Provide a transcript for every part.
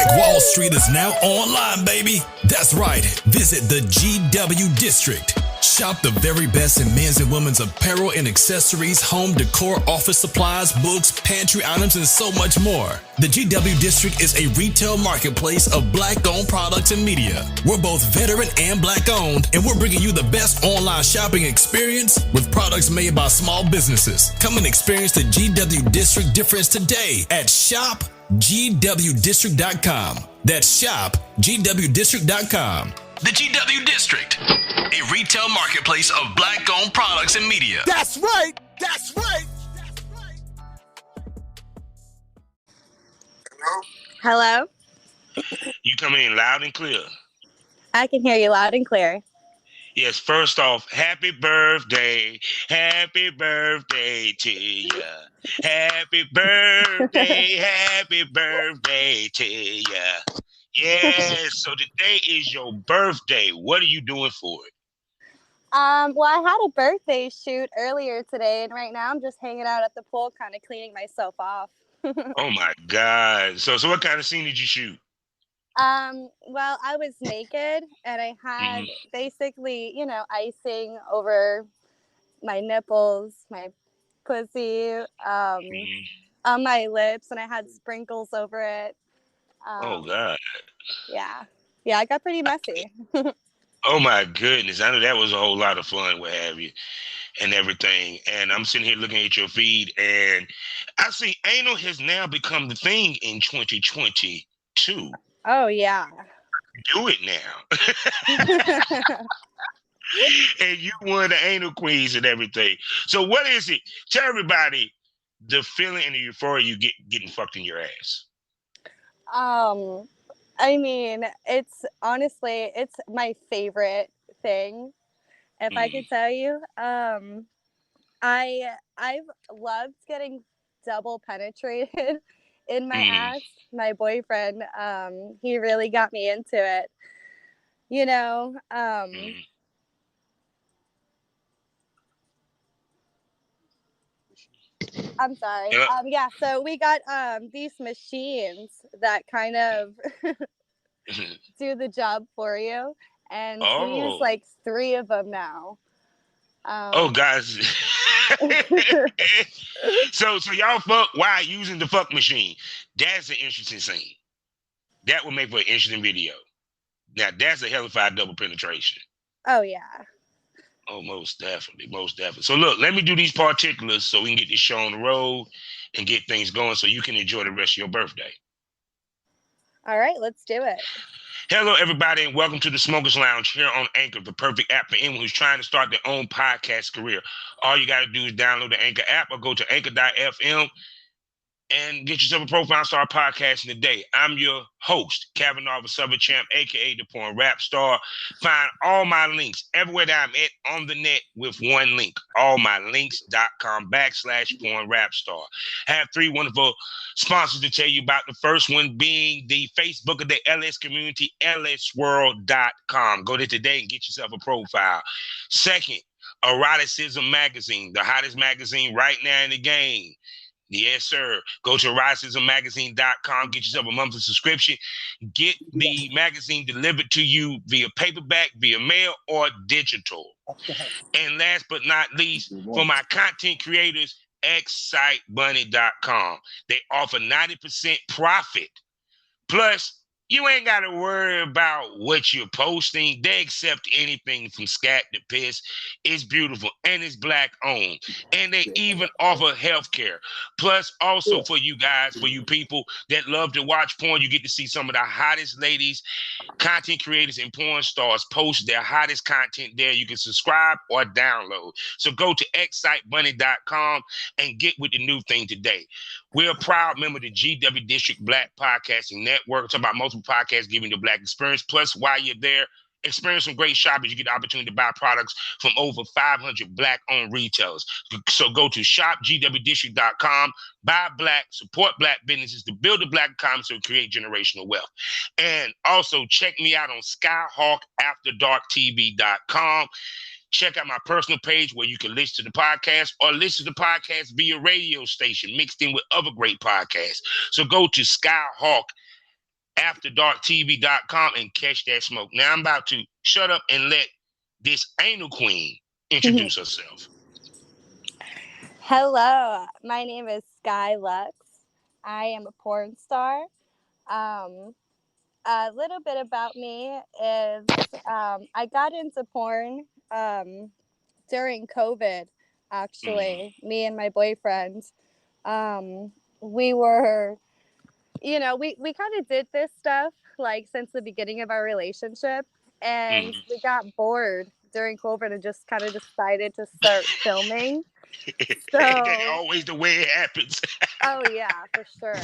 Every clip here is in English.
Black Wall Street is now online, baby. That's right. Visit the GW District. Shop the very best in men's and women's apparel and accessories, home decor, office supplies, books, pantry items, and so much more. The GW District is a retail marketplace of Black-owned products and media. We're both veteran and Black-owned, and we're bringing you the best online shopping experience with products made by small businesses. Come and experience the GW District difference today at shopgwdistrict.com. That's shopgwdistrict.com. The GW District, a retail marketplace of Black-owned products and media. That's right. That's right. That's right. Hello? You coming in loud and clear. I can hear you loud and clear. Yes, first off, happy birthday to you. Happy birthday to you. Yes, so today is your birthday. What are you doing for it? Well, I had a birthday shoot earlier today, and right now I'm just hanging out at the pool, kind of cleaning myself off. Oh my God. So what kind of scene did you shoot? Well, I was naked, and I had basically, icing over my nipples, my pussy, on my lips, and I had sprinkles over it. Oh God. Yeah, I got pretty messy. Oh my goodness. I know that was a whole lot of fun, what have you, and everything. And I'm sitting here looking at your feed, and I see anal has now become the thing in 2022. Oh yeah. Do it now. And you one of the anal queens and everything. So what is it? Tell everybody the feeling and the euphoria you get getting fucked in your ass. I mean, it's my favorite thing. If I could tell you, I've loved getting double penetrated in my ass. My boyfriend, he really got me into it. I'm sorry. Yeah, so we got these machines that kind of do the job for you, and we use like 3 of them now. Oh, guys. So y'all fuck while using the fuck machine. That's an interesting scene. That would make for an interesting video. Now, that's a hellified double penetration. Oh, yeah. Oh, most definitely. Most definitely. So, look, let me do these particulars so we can get this show on the road and get things going so you can enjoy the rest of your birthday. All right, let's do it. Hello, everybody, and welcome to the Smokers Lounge here on Anchor, the perfect app for anyone who's trying to start their own podcast career. All you got to do is download the Anchor app or go to anchor.fm and get yourself a profile and start podcasting today. I'm your host, Kavanaugh the Southern Champ, a.k.a. the Porn Rap Star. Find all my links everywhere that I'm at on the net with one link, allmylinks.com/Porn Rap Star. I have 3 wonderful sponsors to tell you about. The first one being the Facebook of the LS community, lsworld.com. Go there today and get yourself a profile. Second, Eroticism Magazine, the hottest magazine right now in the game. Yes, sir. Go to eroticismmagazine.com. Get yourself a monthly subscription. Get the magazine delivered to you via paperback, via mail, or digital. And last but not least, for my content creators, xsitebunny.com. They offer 90% profit. Plus, you ain't got to worry about what you're posting. They accept anything from scat to piss. It's beautiful and it's Black owned. And they even offer healthcare. Plus, also for you guys, for you people that love to watch porn, you get to see some of the hottest ladies, content creators, and porn stars post their hottest content there. You can subscribe or download. So go to xsitebunny.com and get with the new thing today. We're a proud member of the GW District Black Podcasting Network. We're talking about multiple podcasts giving you the Black experience. Plus, while you're there, experience some great shopping. You get the opportunity to buy products from over 500 Black-owned retailers. So go to shopgwdistrict.com, buy Black, support Black businesses to build a Black economy to create generational wealth. And also check me out on skyhawkafterdarktv.com. Check out my personal page where you can listen to the podcast or listen to the podcast via radio station mixed in with other great podcasts. So go to afterdarktv.com and catch that smoke. Now I'm about to shut up and let this anal queen introduce herself. Hello, my name is Sky Lux. I am a porn star. A little bit about me is I got into porn during COVID, actually. Me and my boyfriend. We were, we kind of did this stuff like since the beginning of our relationship. And we got bored during COVID and just kind of decided to start filming. That's So, always the way it happens. oh yeah, for sure.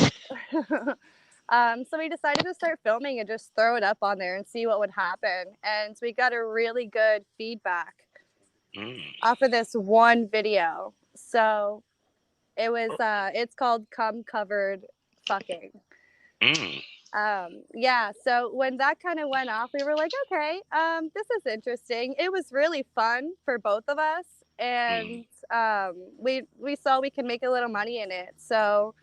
So we decided to start filming and just throw it up on there and see what would happen. And we got a really good feedback off of this one video. So it's called Cum Covered Fucking. Yeah, so when that kind of went off, we were like, okay, this is interesting. It was really fun for both of us, and we saw we can make a little money in it. So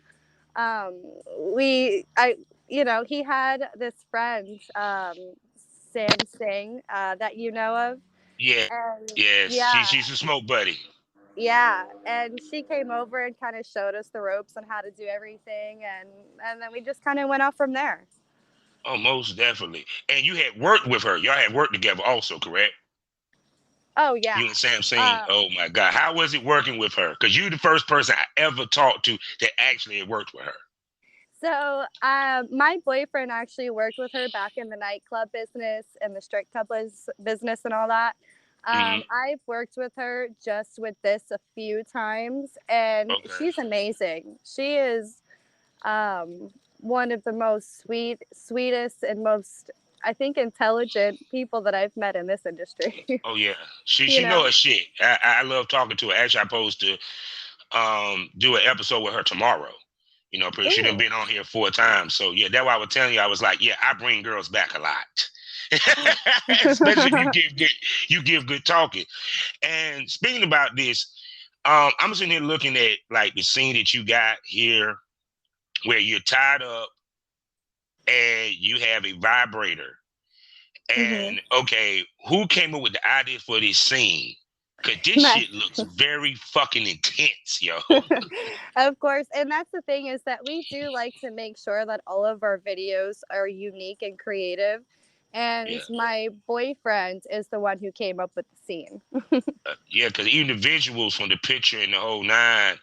he had this friend, Sam Singh, that you know of. Yeah, And yes, yeah, she's a smoke buddy. yeah, and she came over and kind of showed us the ropes on how to do everything, and then we just kind of went off from there. Oh, most definitely. And you had worked with her. Y'all had worked together also, correct? Oh yeah. You and Sam Singh. Oh my God, how was it working with her? Because you're the first person I ever talked to that actually had worked with her. So my boyfriend actually worked with her back in the nightclub business and the strip club business and all that. I've worked with her just with this a few times, and she's amazing. She is one of the most sweetest and most, I think, intelligent people that I've met in this industry. Oh yeah, she know her shit. I love talking to her. Actually, I'm supposed to do an episode with her tomorrow. You know, she done been on here 4 times. So yeah, that's why I was telling you. I was like, yeah, I bring girls back a lot. Especially if you give good talking. And speaking about this, I'm sitting here looking at like the scene that you got here where you're tied up and you have a vibrator. And okay, who came up with the idea for this scene? Cause this shit looks very fucking intense, yo. Of course. And that's the thing, is that we do like to make sure that all of our videos are unique and creative. And my boyfriend is the one who came up with the scene. Yeah, because even the visuals from the picture and the whole nine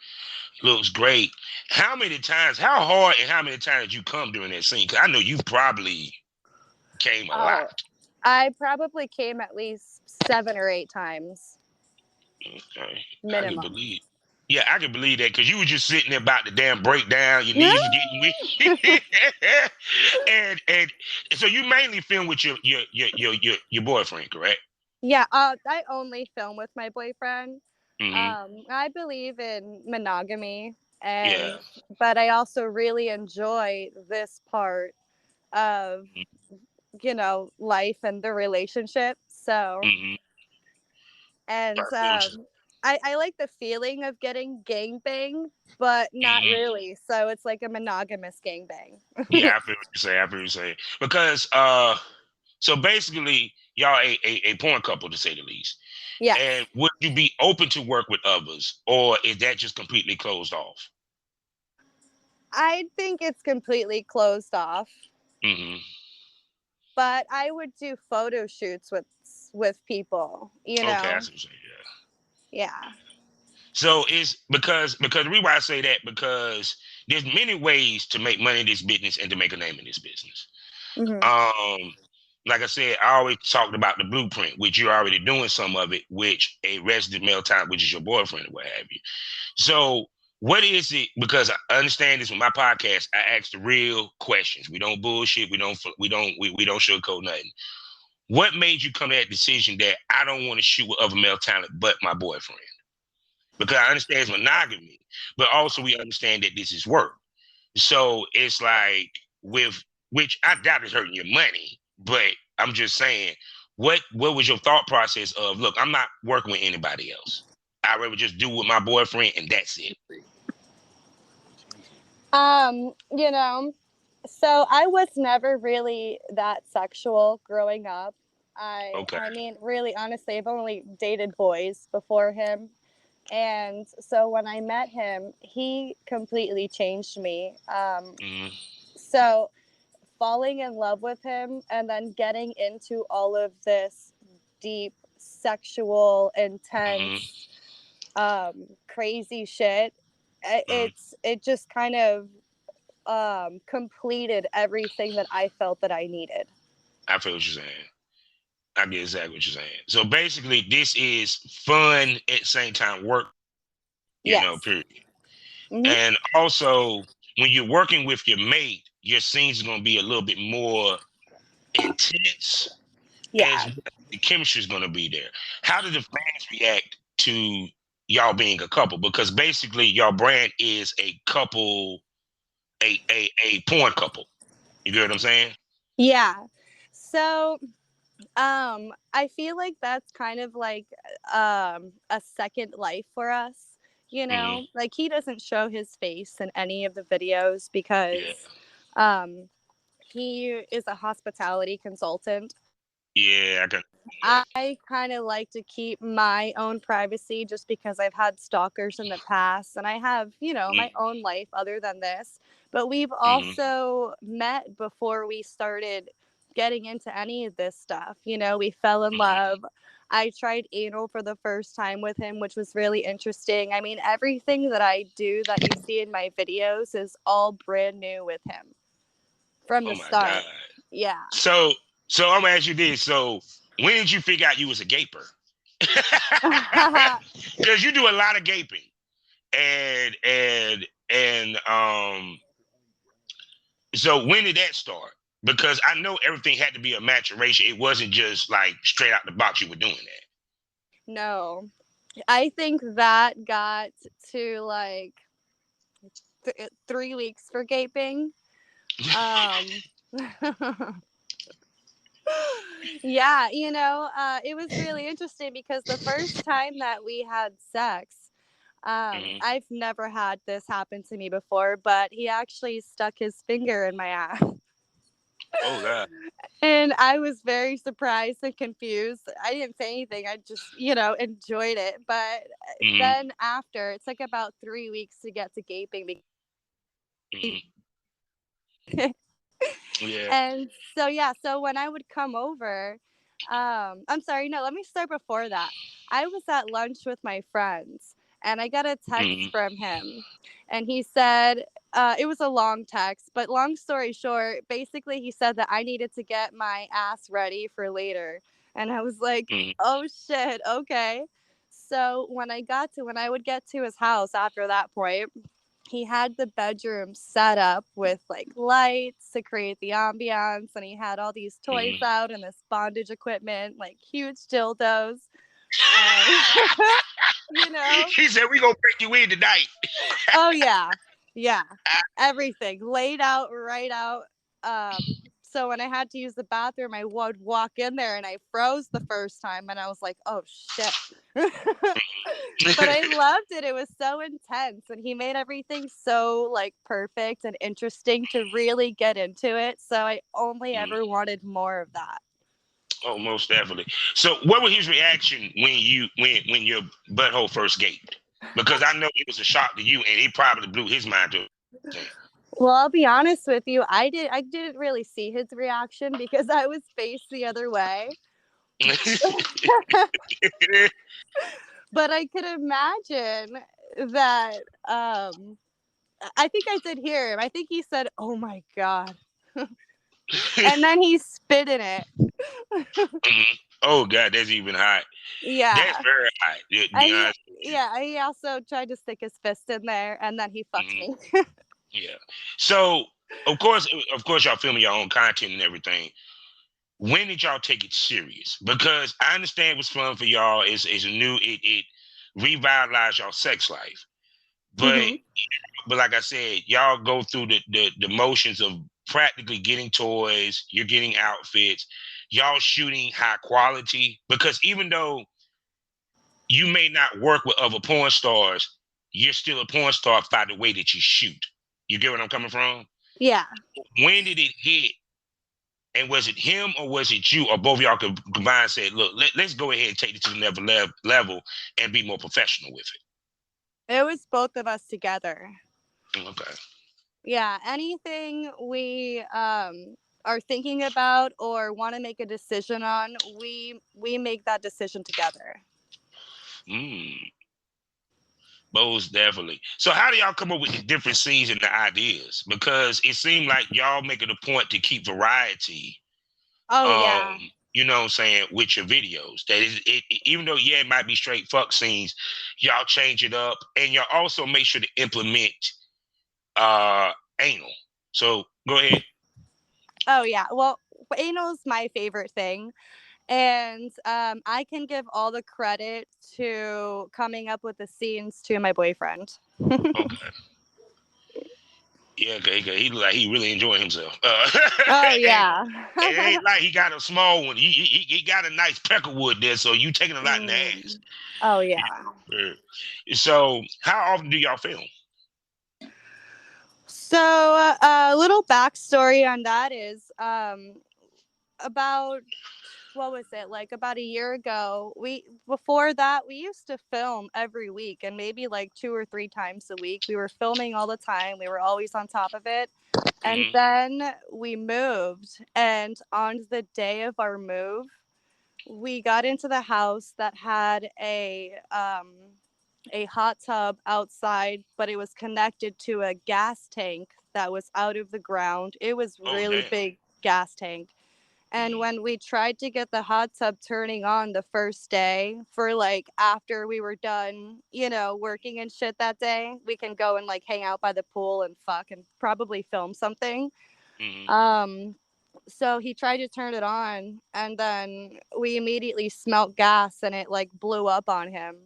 looks great. How many times, how hard and how many times did you come during that scene? Because I know you probably came a lot. I probably came at least 7 or 8 times. Okay. Minimum. I can believe. Yeah, I can believe that because you were just sitting there about to damn break down. Your knees were getting weak. and so you mainly film with your boyfriend, correct? Yeah, I only film with my boyfriend. I believe in monogamy, but I also really enjoy this part of life and the relationship. So, and I like the feeling of getting gangbang, but not really. So it's like a monogamous gangbang. Yeah, I feel what you say. I feel what you say. Because so basically, y'all a porn couple, to say the least. Yeah. And would you be open to work with others, or is that just completely closed off? I think it's completely closed off. But I would do photo shoots with people, you know. Okay, that's what I'm saying. Yeah. So it's because the reason why I say that, because there's many ways to make money in this business and to make a name in this business. Like I said, I always talked about the blueprint, which you're already doing some of it, which a resident male talent, which is your boyfriend or what have you. So what is it? Because I understand this with my podcast, I ask the real questions. We don't bullshit. We don't sugarcoat nothing. What made you come to that decision that I don't want to shoot with other male talent but my boyfriend? Because I understand it's monogamy, but also we understand that this is work. So it's like which I doubt is hurting your money, but I'm just saying, what was your thought process of, look, I'm not working with anybody else. I'd rather just do with my boyfriend and that's it. So I was never really that sexual growing up. Okay. I mean, really, honestly, I've only dated boys before him. And so when I met him, he completely changed me. Mm-hmm. So falling in love with him and then getting into all of this deep, sexual, Mm-hmm. intense, crazy shit, Mm-hmm. it just kind of completed everything that I felt that I needed. I feel what you're saying. I get exactly what you're saying. So basically, this is fun at the same time work, Yes. period. Hmm. And also, when you're working with your mate, your scenes are going to be a little bit more intense, as Yeah. well as the chemistry is going to be there. How did the fans react to y'all being a couple? Because basically, your brand is a couple, a porn couple. You get what I'm saying? Yeah. So I feel like that's kind of like a second life for us. You Hmm. know, like he doesn't show his face in any of the videos Yeah. because um he is a hospitality consultant. Yeah, I can. I kind of like to keep my own privacy just because I've had stalkers in the past and I have, my own life other than this. But we've Mm-hmm. also met before we started getting into any of this stuff. We fell in Hmm. love. I tried anal for the first time with him, which was really interesting. I mean, everything that I do that you see in my videos is all brand new with him from Oh the my God. start. Yeah. So, so I'm gonna ask you this. So, when did you figure out you was a gaper? Because you do a lot of gaping, and so when did that start? Because I know everything had to be a maturation. It wasn't just like straight out the box you were doing No. I think that got to like 3 weeks for gaping. that. Um, yeah, it was really interesting because the first time that we had sex, Hmm. I've never had this happen to me before, but he actually stuck his finger in my ass. Oh God. And I was very surprised and confused. I didn't say anything. I just, enjoyed it. But Hmm. then after, it took about 3 weeks to get to gaping. Hmm. Yeah. And so yeah, so when I would come over, I'm sorry, no, let me start before that. I was at lunch with my friends and I got a text Hmm. from him, and he said, it was a long text, but long story short, basically he said that I needed to get my ass ready for later. And I was like, Hmm. oh shit, okay. So when I would get to his house after that point, he had the bedroom set up with like lights to create the ambiance, and he had all these toys Hmm. out and this bondage equipment, like huge dildos, and you know He said we gonna break you in tonight. oh yeah, yeah, everything laid out right out. So when I had to use the bathroom, I would walk in there and I froze the first time and I was like, oh shit. But I loved it. It was so intense and he made everything so like perfect and interesting to really get into it. So I only Mhm. ever wanted more of that. Oh, most definitely. So, what was his reaction when your butthole first gaped? Because I know it was a shock to you, and it probably blew his mind too. Well, I'll be honest with you. I didn't really see his reaction because I was faced the other way. But I could imagine that I think I did hear him. I think he said, "Oh my god." And then he spit in it. Mhm. Oh God, that's even hot. That's Yeah. very hot. To be And he honest with you. yeah, he also tried to stick his fist in there and then he fucked Mhm. me. Yeah. So, of course, y'all filming your own content and everything. When did y'all take it serious? Because I understand it was fun for y'all. It's a new. It revitalized y'all sex life, but Mhm. but like I said, y'all go through the motions of practically getting toys, you're getting outfits, y'all shooting high quality. Because even though you may not work with other porn stars, you're still a porn star by the way that you shoot. You get what I'm coming from? Yeah. When did it hit? And was it him or was it you or both of y'all combined and said, look, let's go ahead and take it to the level and be more professional with It was both of us together. it? Okay. Yeah. Anything we are thinking about or want to make a decision on, we make that decision together. Mm, most definitely. So how do y'all come up with the different scenes and the ideas? Because it seemed like y'all making a point to keep variety, Oh um, yeah. you know what I'm saying, with your videos. That is even though it might be straight fuck scenes, y'all change it up and y'all also make sure to implement anal. So go ahead. Oh yeah. Well, anal's my favorite thing. And I can give all the credit to coming up with the scenes to my boyfriend. Okay. Yeah, okay, he look like he really enjoying himself. Oh and yeah. it ain't like he got a small one. He got a nice peckerwood there, so you taking a lot in the ass. Mm. Oh yeah. Yeah. So how often do y'all film? So a little backstory on that is about what was it, like about a year ago, we before that we used to film every week and maybe like 2 or 3 times a week. We were filming all the time, we were always on top of it. And Mm-hmm. then we moved, and on the day of our move we got into the house that had a hot tub outside, but it was connected to a gas tank that was out of the ground. It was Oh really damn. big gas tank. And Mm-hmm. when we tried to get the hot tub turning on the first day, for like after we were done, working and shit that day, we can go and like hang out by the pool and fuck and probably film something. Mm-hmm. Um, so he tried to turn it on, and then we immediately smelt gas and it like blew up on him.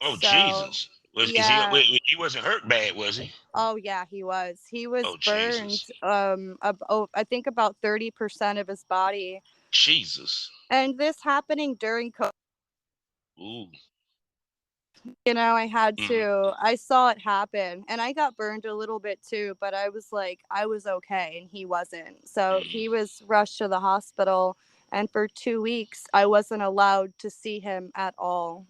Oh So Jesus. Is he? yeah. He wasn't hurt bad, was he? Oh yeah, he was. He was Oh burned. Jesus. I think about 30% of his body. Jesus. And this happening during COVID, Ooh. Mm-hmm. I saw it happen, and I got burned a little bit too, but I was like, I was okay and he wasn't. So Mm-hmm. he was rushed to the hospital, and for 2 weeks, I wasn't allowed to see him at all,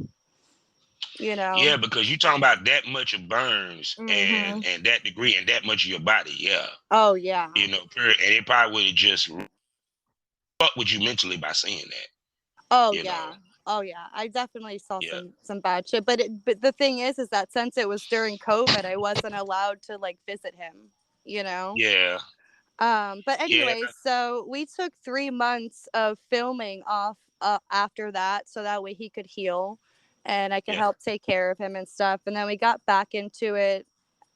you know? Yeah, because you talking about that much of burns Hmm. and that degree and that much of your body. Yeah. Oh, yeah. Period. And it probably would have just fucked with you mentally by saying that. Oh, You know. yeah. Oh yeah, I definitely saw Yeah. some bad shit, but the thing is that since it was during COVID, I wasn't allowed to like visit him, you know. Yeah. But Yeah. anyways, so we took 3 months of filming off after that, so that way he could heal, and I could Yeah. help take care of him and stuff. And then we got back into it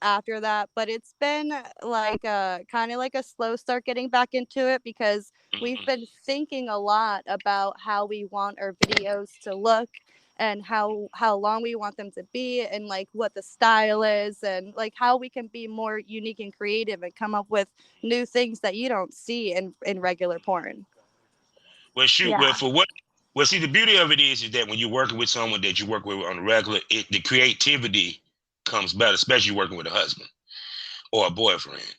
after that. But it's been like a kind of like a slow start getting back into it, because we've Mm-hmm. been thinking a lot about how we want our videos to look, and how long we want them to be, and like what the style is, and like how we can be more unique and creative and come up with new things that you don't see in regular porn. Well, shoot. Well, Yeah. for what? Well, see, the beauty of it is that when you're working with someone that you work with on a regular, the creativity comes better, especially working with a husband or a boyfriend.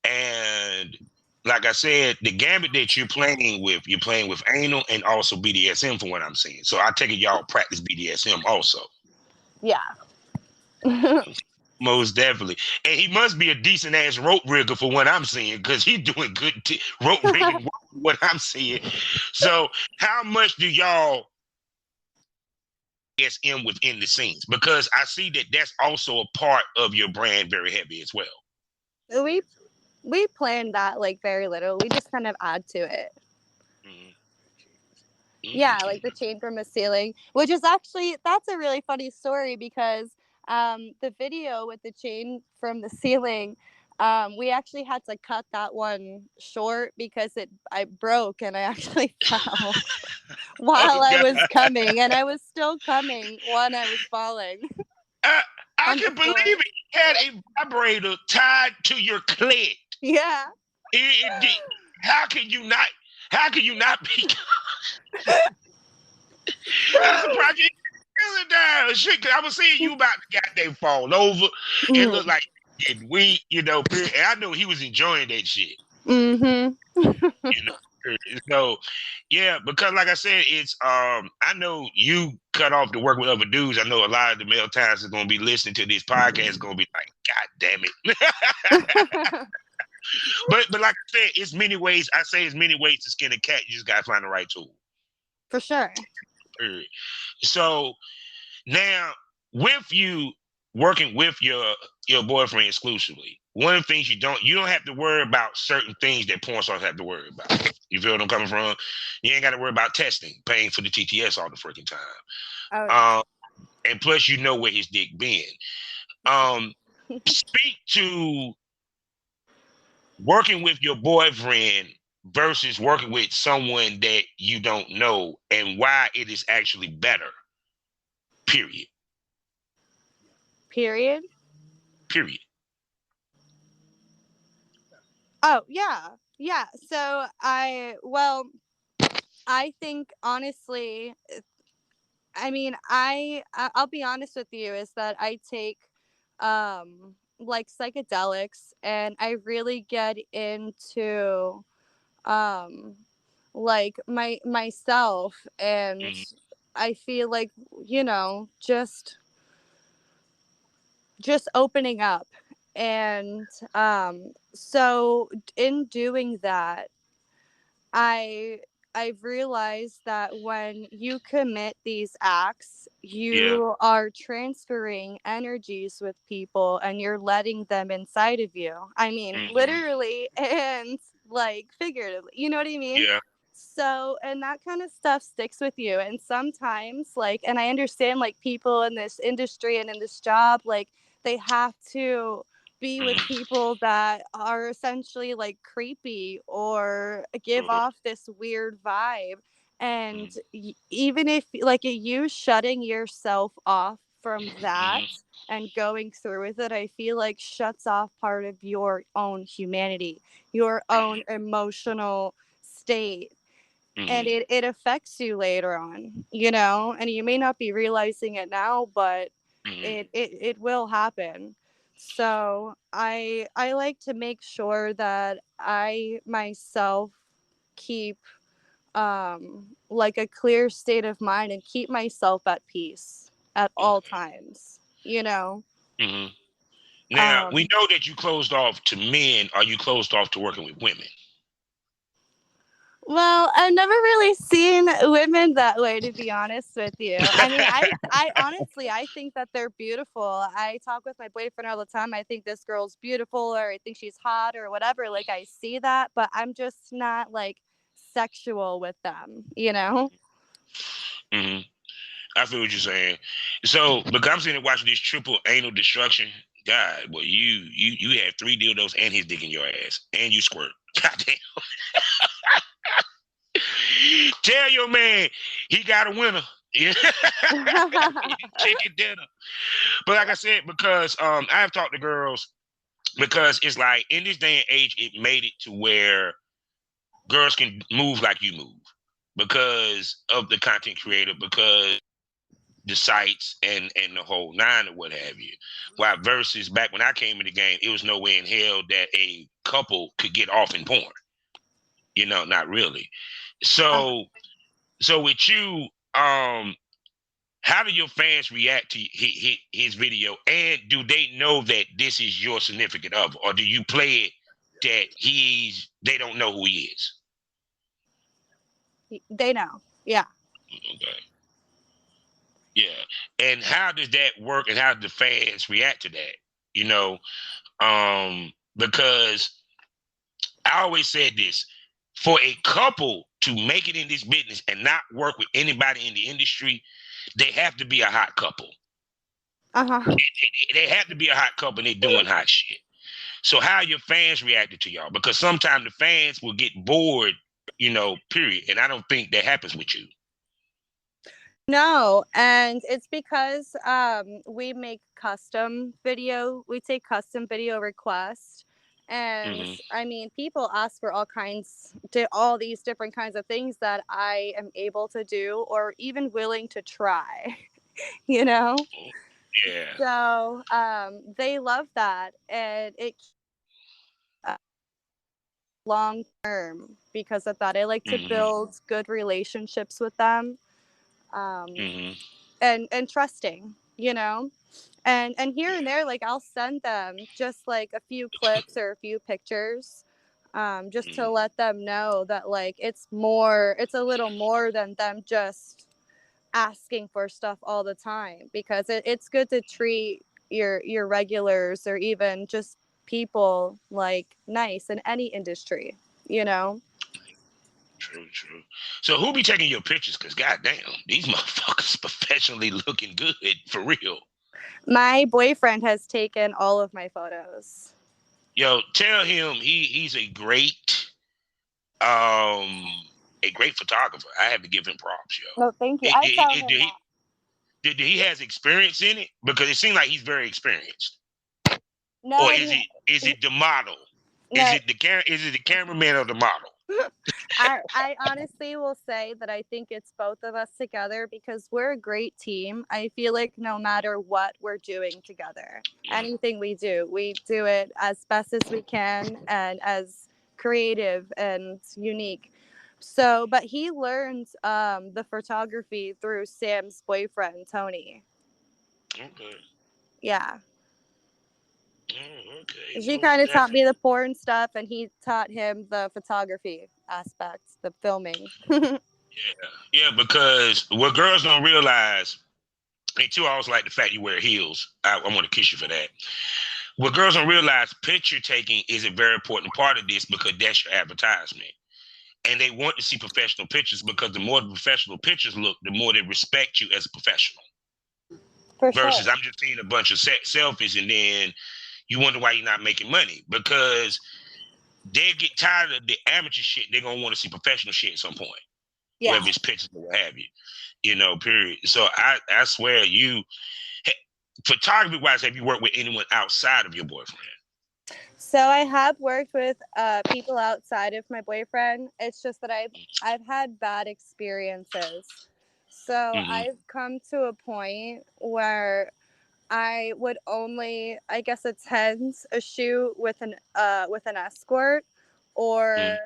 And like I said, the gambit that you're playing with anal and also BDSM, from what I'm seeing. So I take it y'all practice BDSM also. Yeah. Most definitely. And he must be a decent ass rope rigger for what I'm seeing, because he's doing good rope rigging work for what I'm seeing. So how much do y'all SM within the scenes? Because I see that that's also a part of your brand very heavy as well. we we planned that like very little. We just kind of add to it. Mm-hmm. Yeah, Mm-hmm. like the chain from the ceiling, which is actually, that's a really funny story, because the video with the chain from the ceiling, we actually had to cut that one short because I broke, and I actually fell Oh while I God. was coming, and I was still coming when I was falling I, I on the can believe floor. it. You had a vibrator tied to your clit. Yeah. How can you not? How can you not be? I'm surprised you didn't down. Shit, 'cause I was seeing you about to goddamn fall over. It looked Mhm. like and we, and I know he was enjoying that shit. Mm-hmm. So yeah, because like I said, it's I know you cut off to work with other dudes. I know a lot of the male talents is gonna be listening to this podcast, gonna be like, God damn it. But like I said, it's many ways. I say it's many ways to skin a cat. You just gotta find the right tool. For sure. So now, with you working with your boyfriend exclusively, one of the things you don't have to worry about certain things that porn stars have to worry about. You feel what I'm coming from? You ain't got to worry about testing, paying for the TTS all the freaking time. Oh, And plus, you know where his dick been. Speak to working with your boyfriend versus working with someone that you don't know, and why it is actually better. Period. Period. Period. Oh, yeah. Yeah. So I think honestly, I mean, I'll be honest with you, is that I take like psychedelics, and I really get into um like myself, and Mm-hmm. I feel like, just opening up. And so in doing that, I I've realized that when you commit these acts, Yeah. you are transferring energies with people, and you're letting them inside of you. I mean, Mm-hmm. literally and like figuratively. You know what I mean? Yeah. So, and that kind of stuff sticks with you. And sometimes, like, and I understand, like, people in this industry and in this job, like, they have to be with Mm-hmm. people that are essentially like creepy or give Mm-hmm. off this weird vibe. And Mm-hmm. even if, like, you shutting yourself off from that Mm-hmm. and going through with it, I feel like shuts off part of your own humanity, your own emotional state. And Mm-hmm. it affects you later on, and you may not be realizing it now, but Mm-hmm. it will happen. So I like to make sure that I myself keep like a clear state of mind, and keep myself at peace at all Okay. times. Mm-hmm. Now we um know that you closed off to men. Are you closed off to working with women? Well, I've never really seen women that way, to be honest with you. I mean, I honestly, I think that they're beautiful. I talk with my boyfriend all the time. I think this girl's beautiful, or I think she's hot, or whatever. Like, I see that, but I'm just not like sexual with them. Mm-hmm. I feel what you're saying. So, because I'm sitting there watching this triple anal destruction. God, well, you had 3 dildos and his dick in your ass, and you squirt. God damn. Tell your man he got a winner. Yeah. Chicken dinner. But like I said, because I've talked to girls, because it's like in this day and age, it made it to where girls can move like you move because of the content creator, because the sites and the whole nine or what have you. While versus back when I came in the game, it was no way in hell that a couple could get off in porn. Not really. So with you, how do your fans react to his video, and do they know that this is your significant other, or do you play it that they don't know who he is? They know. Yeah. Okay. Yeah. And how does that work, and how do the fans react to that? Because I always said this, for a couple to make it in this business and not work with anybody in the industry, they have to be a hot couple. Uh-huh. They have to be a hot couple, and they doing hot shit. So how your fans reacted to y'all? Because sometimes the fans will get bored, period. And I don't think that happens with you. No, and it's because we take custom video requests. And Mm-hmm. I mean, people ask for all these different kinds of things that I am able to do, or even willing to try. you know Yeah. So they love that, and it long term because of that. I like to build good relationships with them, Mm-hmm. and trusting, you know. And here and there, like I'll send them just like a few clips or a few pictures, just to let them know that like it's a little more than them just asking for stuff all the time, because it's good to treat your regulars or even just people like nice in any industry, you know. True, true. So who be taking your pictures? Cause goddamn, these motherfuckers professionally looking good for real. My boyfriend has taken all of my photos. Yo, tell him he's a great photographer. I have to give him props, yo. No, thank you. I tell him Did he that. did he has experience in it? Because it seems like he's very experienced. Or No, is it the model? no. Is it the cameraman or the model? I honestly will say that I think it's both of us together, because we're a great team. I feel like no matter what we're doing together, anything we do it as best as we can and as creative and unique. So, but he learned the photography through Sam's boyfriend, Tony. Okay. Yeah. Oh, okay. She Most kind of taught me definitely. the porn stuff, and he taught him the photography aspects, the filming. Yeah. Yeah, because what girls don't realize, and too, I always like the fact you wear heels. I want to kiss you for that. What girls don't realize, picture taking is a very important part of this because that's your advertisement. And they want to see professional pictures because the more the professional pictures look, the more they respect you as a professional. For sure. Versus, I'm just seeing a bunch of selfies and then you wonder why you're not making money because they get tired of the amateur shit. They're going to want to see professional shit at some point, Yeah. whether it's pictures or what have you know, period. So I swear photography wise, have you worked with anyone outside of your boyfriend? So I have worked with people outside of my boyfriend. It's just that I've had bad experiences. So Mm-hmm. I've come to a point where I would only, I guess, attend a shoot with an escort, or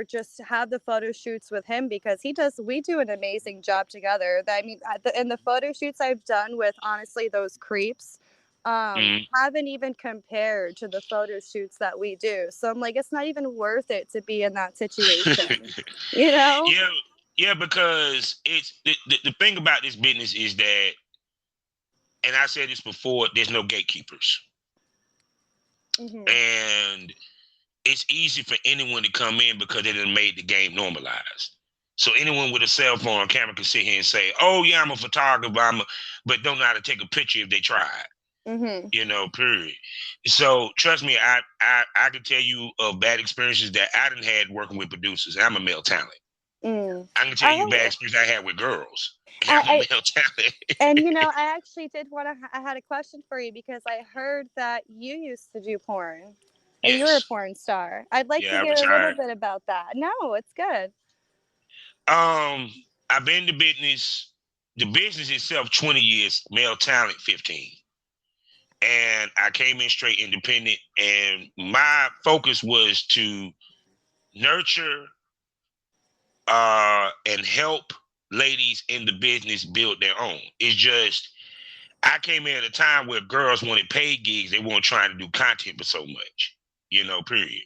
just have the photo shoots with him, because we do an amazing job together. I mean, in the photo shoots I've done with, honestly, those creeps, Mm-hmm. haven't even compared to the photo shoots that we do. So I'm like, it's not even worth it to be in that situation, you know? Yeah, yeah, because it's the thing about this business is that, and I said this before, there's no gatekeepers. Mm-hmm. And it's easy for anyone to come in because they done made the game normalized. So anyone with a cell phone or camera can sit here and say, "Oh yeah, I'm a photographer," but don't know how to take a picture if they tried. Mm-hmm. You know, period. So trust me, I can tell you of bad experiences that I done had working with producers. I'm a male talent. Mm. I can tell you bad Oh, experience I had with girls. I'm a I, male talent. And I actually did want to. I had a question for you, because I heard that you used to do porn, or you were a Yes. porn star. I'd like to Yeah, I hear a little retired. bit about that. No, it's good. I've been in the business itself 20 years, male talent 15. And I came in straight independent, and my focus was to nurture and help ladies in the business build their own. It's just I came in at a time where girls wanted paid gigs, they weren't trying to do content for so much, you know, period.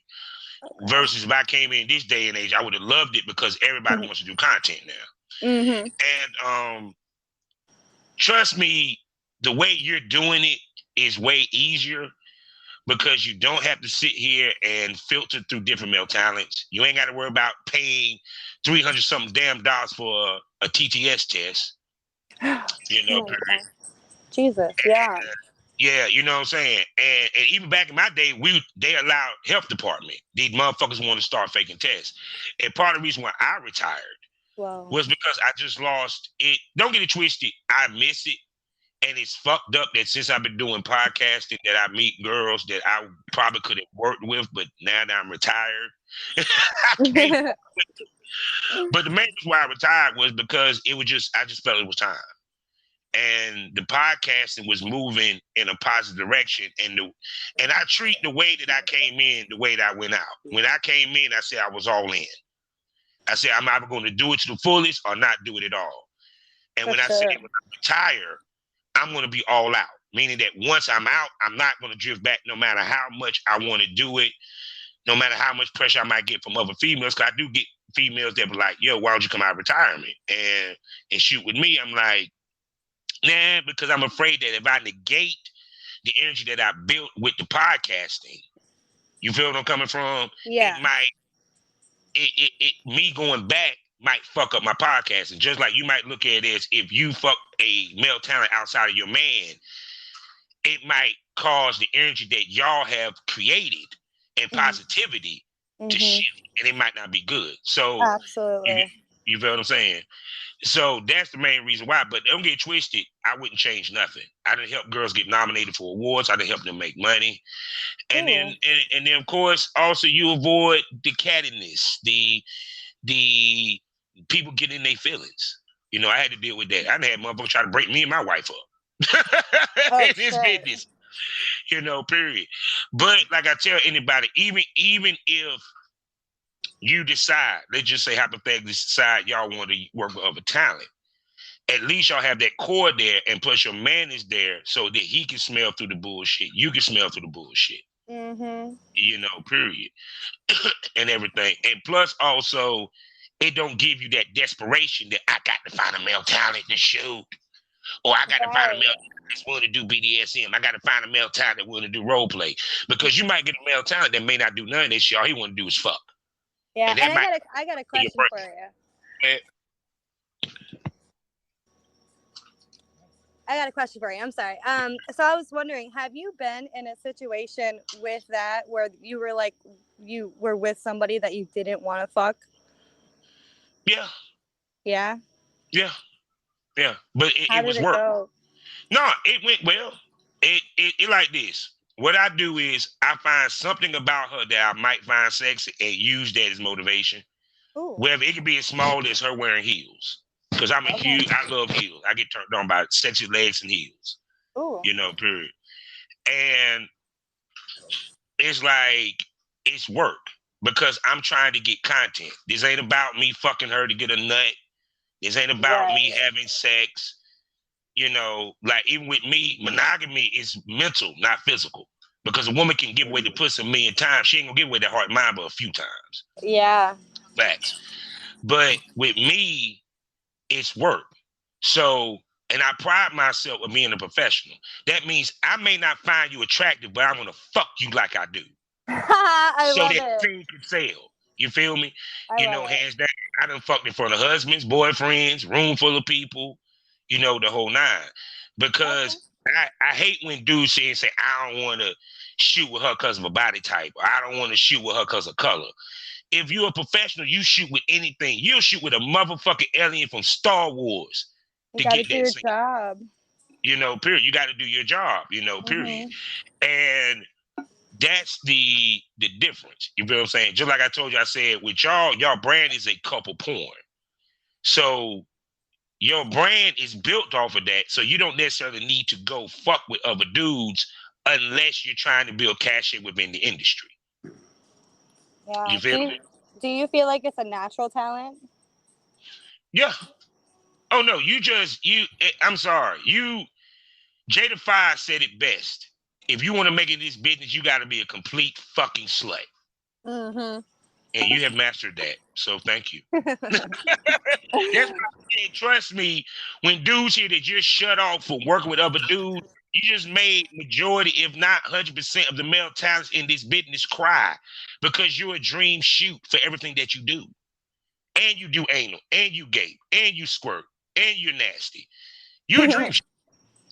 Okay. Versus if I came in this day and age, I would have loved it because everybody wants to do content now. Mm-hmm. And trust me, the way you're doing it is way easier because you don't have to sit here and filter through different male talents. You ain't got to worry about paying 300 something damn dollars for a TTS test, you Oh know, my period. God. Jesus, yeah. Yeah, you know what I'm saying? And even back in my day, they allowed health department. These motherfuckers want to start faking tests. And part of the reason why I retired Wow. was because I just lost it. Don't get it twisted. I miss it. And it's fucked up that since I've been doing podcasting that I meet girls that I probably could have worked with, but now that I'm retired, I can't. But the main reason why I retired was because I just felt it was time. and the podcasting was moving in a positive direction. And I treat the way that I came in the way that I went out. When I came in, I said I was all in. I said I'm either going to do it to the fullest or not do it at all. And when I said when I retire, I'm going to be all out. Meaning that once I'm out, I'm not going to drift back no matter how much I want to do it, no matter how much pressure I might get from other females. Because I do get females that were like, yo, why don't you come out of retirement and shoot with me? I'm like, nah, because I'm afraid that if I negate the energy that I built with the podcasting, you feel what I'm coming from? Yeah. It might, me going back might fuck up my podcasting. Just like you might look at it as if you fuck a male talent outside of your man, it might cause the energy that y'all have created and positivity to shift, and it might not be good. So absolutely, you feel what I'm saying? So that's the main reason why. But don't get twisted. I wouldn't change nothing. I didn't help girls get nominated for awards. I didn't help them make money. And then of course, also you avoid the cattiness, the people getting in their feelings. You know, I had to deal with that. I had motherfuckers try to break me and my wife up. In this business. You know, period. But like I tell anybody, even if you decide, let's just say hypothetically decide y'all want to work with other talent, at least y'all have that core there, and plus your man is there so that he can smell through the bullshit. You can smell through the bullshit. You know, period. And everything. And plus also, it don't give you that desperation that I got to find a male talent to shoot. Or I got to find a male talent that's willing to do BDSM. I got to find a male talent that's willing to do role play. Because you might get a male talent that may not do none of this shit. All he want to do is fuck. Yeah, and I got a question for you. I got a question for you. I'm sorry. So I was wondering, have you been in a situation with that where you were like, you were with somebody that you didn't want to fuck? Yeah. Yeah? Yeah. Yeah. But it was work. Go? No, it went well. It like this. What I do is I find something about her that I might find sexy and use that as motivation. Ooh. Whether it could be as small as her wearing heels. Because I love heels. I get turned on by sexy legs and heels. Ooh. You know, period. And it's like, it's work. Because I'm trying to get content. This ain't about me fucking her to get a nut. This ain't about me having sex. You know, like even with me, monogamy is mental, not physical. Because a woman can give away the pussy a million times. She ain't gonna give away that heart and mind but a few times. Yeah. Facts. But with me, it's work. So, and I pride myself on being a professional. That means I may not find you attractive, but I'm gonna fuck you like I do. I so love that it. thing can sell. You feel me? I you know, hands down. I done fucked in front of husbands, boyfriends, room full of people, you know, the whole nine. Because I hate when dudes say I don't want to shoot with her because of a body type. Or I don't want to shoot with her because of color. If you're a professional, you shoot with anything. You'll shoot with a motherfucking alien from Star Wars to get that your job. You know, period. You got to do your job, you know, period. And that's the difference. You feel what I'm saying? Just like I told you, I said with y'all brand is a couple porn. So your brand is built off of that. So you don't necessarily need to go fuck with other dudes unless you're trying to build cash in within the industry. Yeah. You feel me? Do you feel like it's a natural talent? Yeah. Oh no, I'm sorry. Jada Fire said it best. If you want to make it this business, you got to be a complete fucking slut. And you have mastered that. So thank you. That's what I'm saying. Trust me, when dudes here that just shut off from working with other dudes, you just made majority, if not 100% of the male talents in this business cry because you're a dream shoot for everything that you do. And you do anal, and you gay, and you squirt, and you're nasty. You're a dream shoot.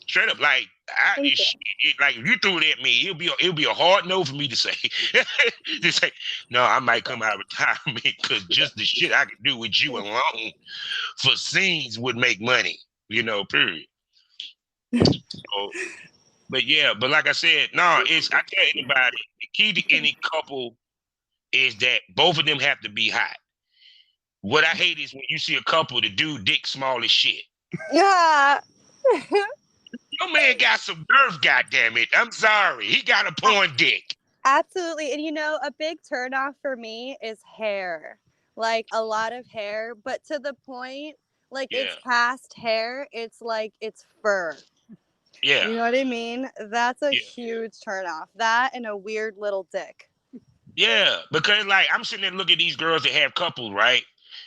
Straight up, like if you threw it at me, it'll be a hard no for me to say. To say, no, I might come out of retirement because just the shit I could do with you alone for scenes would make money, you know, period. So, but like I said, I tell anybody, the key to any couple is that both of them have to be hot. What I hate is when you see a couple, the dude dick small as shit. Yeah. Your man got some nerve, goddammit. I'm sorry. He got a porn dick. Absolutely. And you know, a big turnoff for me is hair. Like a lot of hair, but to the point, like Yeah. it's past hair, it's like it's fur. Yeah. You know what I mean? That's a Yeah. huge turnoff. That and a weird little dick. Yeah. Because like I'm sitting there looking at these girls that have couples, right?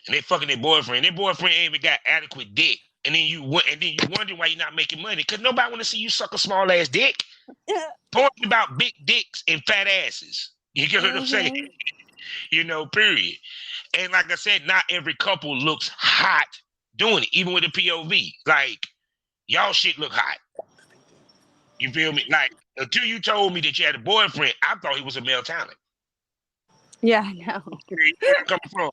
And they fucking their boyfriend. Their boyfriend ain't even got adequate dick. And then you wonder why you're not making money. Because nobody want to see you suck a small ass dick. Porn about big dicks and fat asses. You get what I'm saying? You know, period. And like I said, not every couple looks hot doing it, even with a POV. Like, y'all shit look hot. You feel me? Like, until you told me that you had a boyfriend, I thought he was a male talent. Yeah, I know. Where I'm coming from.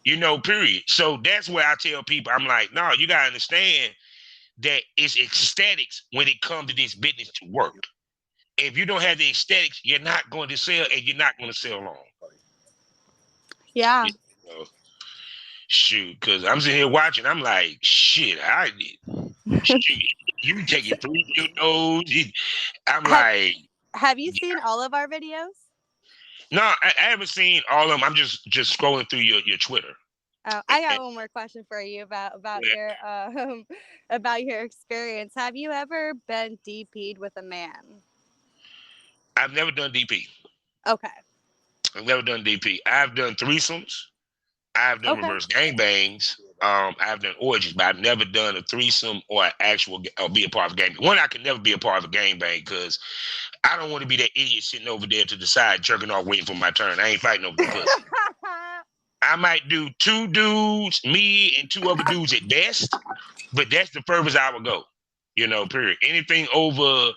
You know, period. So that's where I tell people, I'm like, no, you gotta understand that it's aesthetics when it comes to this business to work. If you don't have the aesthetics, you're not going to sell, and you're not going to sell long. Yeah. You know? Shoot, because I'm sitting here watching, I'm like, shit, shoot, you take it through your nose. I'm like, have you seen all of our videos? no, I haven't seen all of them. I'm just scrolling through your Twitter. Oh, I got one more question for you about your experience. Have you ever been DP'd with a man? I've never done DP. Okay. I've never done DP. I've done threesomes. I've done reverse gangbangs. I've done orgies, but I've never done a threesome or an actual or be a part of a gang. One, I can never be a part of a gangbang because I don't want to be that idiot sitting over there to the side jerking off waiting for my turn. I ain't fighting over the pussy. I might do 2 dudes, me and 2 other dudes at best, but that's the furthest I would go. You know, period. Anything over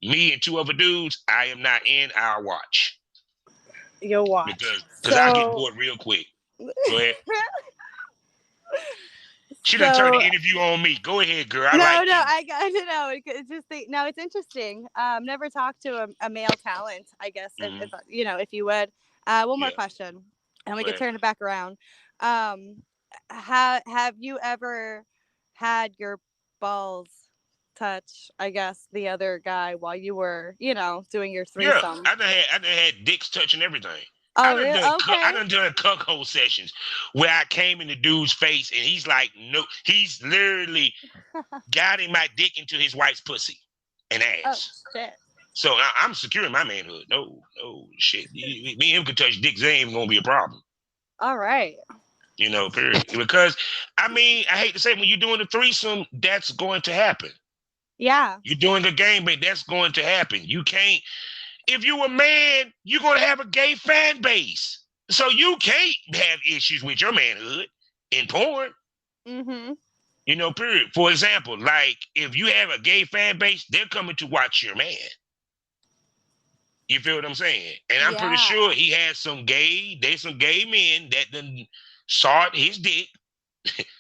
me and 2 other dudes, I am not in. I'll watch. You'll watch. Because I get bored real quick. Go ahead. She done turned the interview on me. Go ahead, girl. I got to know. It's just it's interesting. Never talked to a male talent. I guess if you would. One more question, and we can turn it back around. Have you ever had your balls touch, I guess, the other guy while you were, doing your threesome? Yeah, I done had dicks touching everything. Oh, really? Okay. I done cuckold sessions where I came in the dude's face and he's like, no, he's literally guiding my dick into his wife's pussy and ass. Oh, shit. So I'm securing my manhood. No, shit. Me and him could touch dicks. They ain't even gonna be a problem. All right. You know, period. Because, I mean, I hate to say, when you're doing a threesome, that's going to happen. Yeah. You're doing a gangbang, that's going to happen. You can't. If you're a man, you're going to have a gay fan base. So you can't have issues with your manhood in porn. Mm-hmm. You know, period. For example, like if you have a gay fan base, they're coming to watch your man. You feel what I'm saying? And I'm pretty sure he has some gay men that done saw his dick,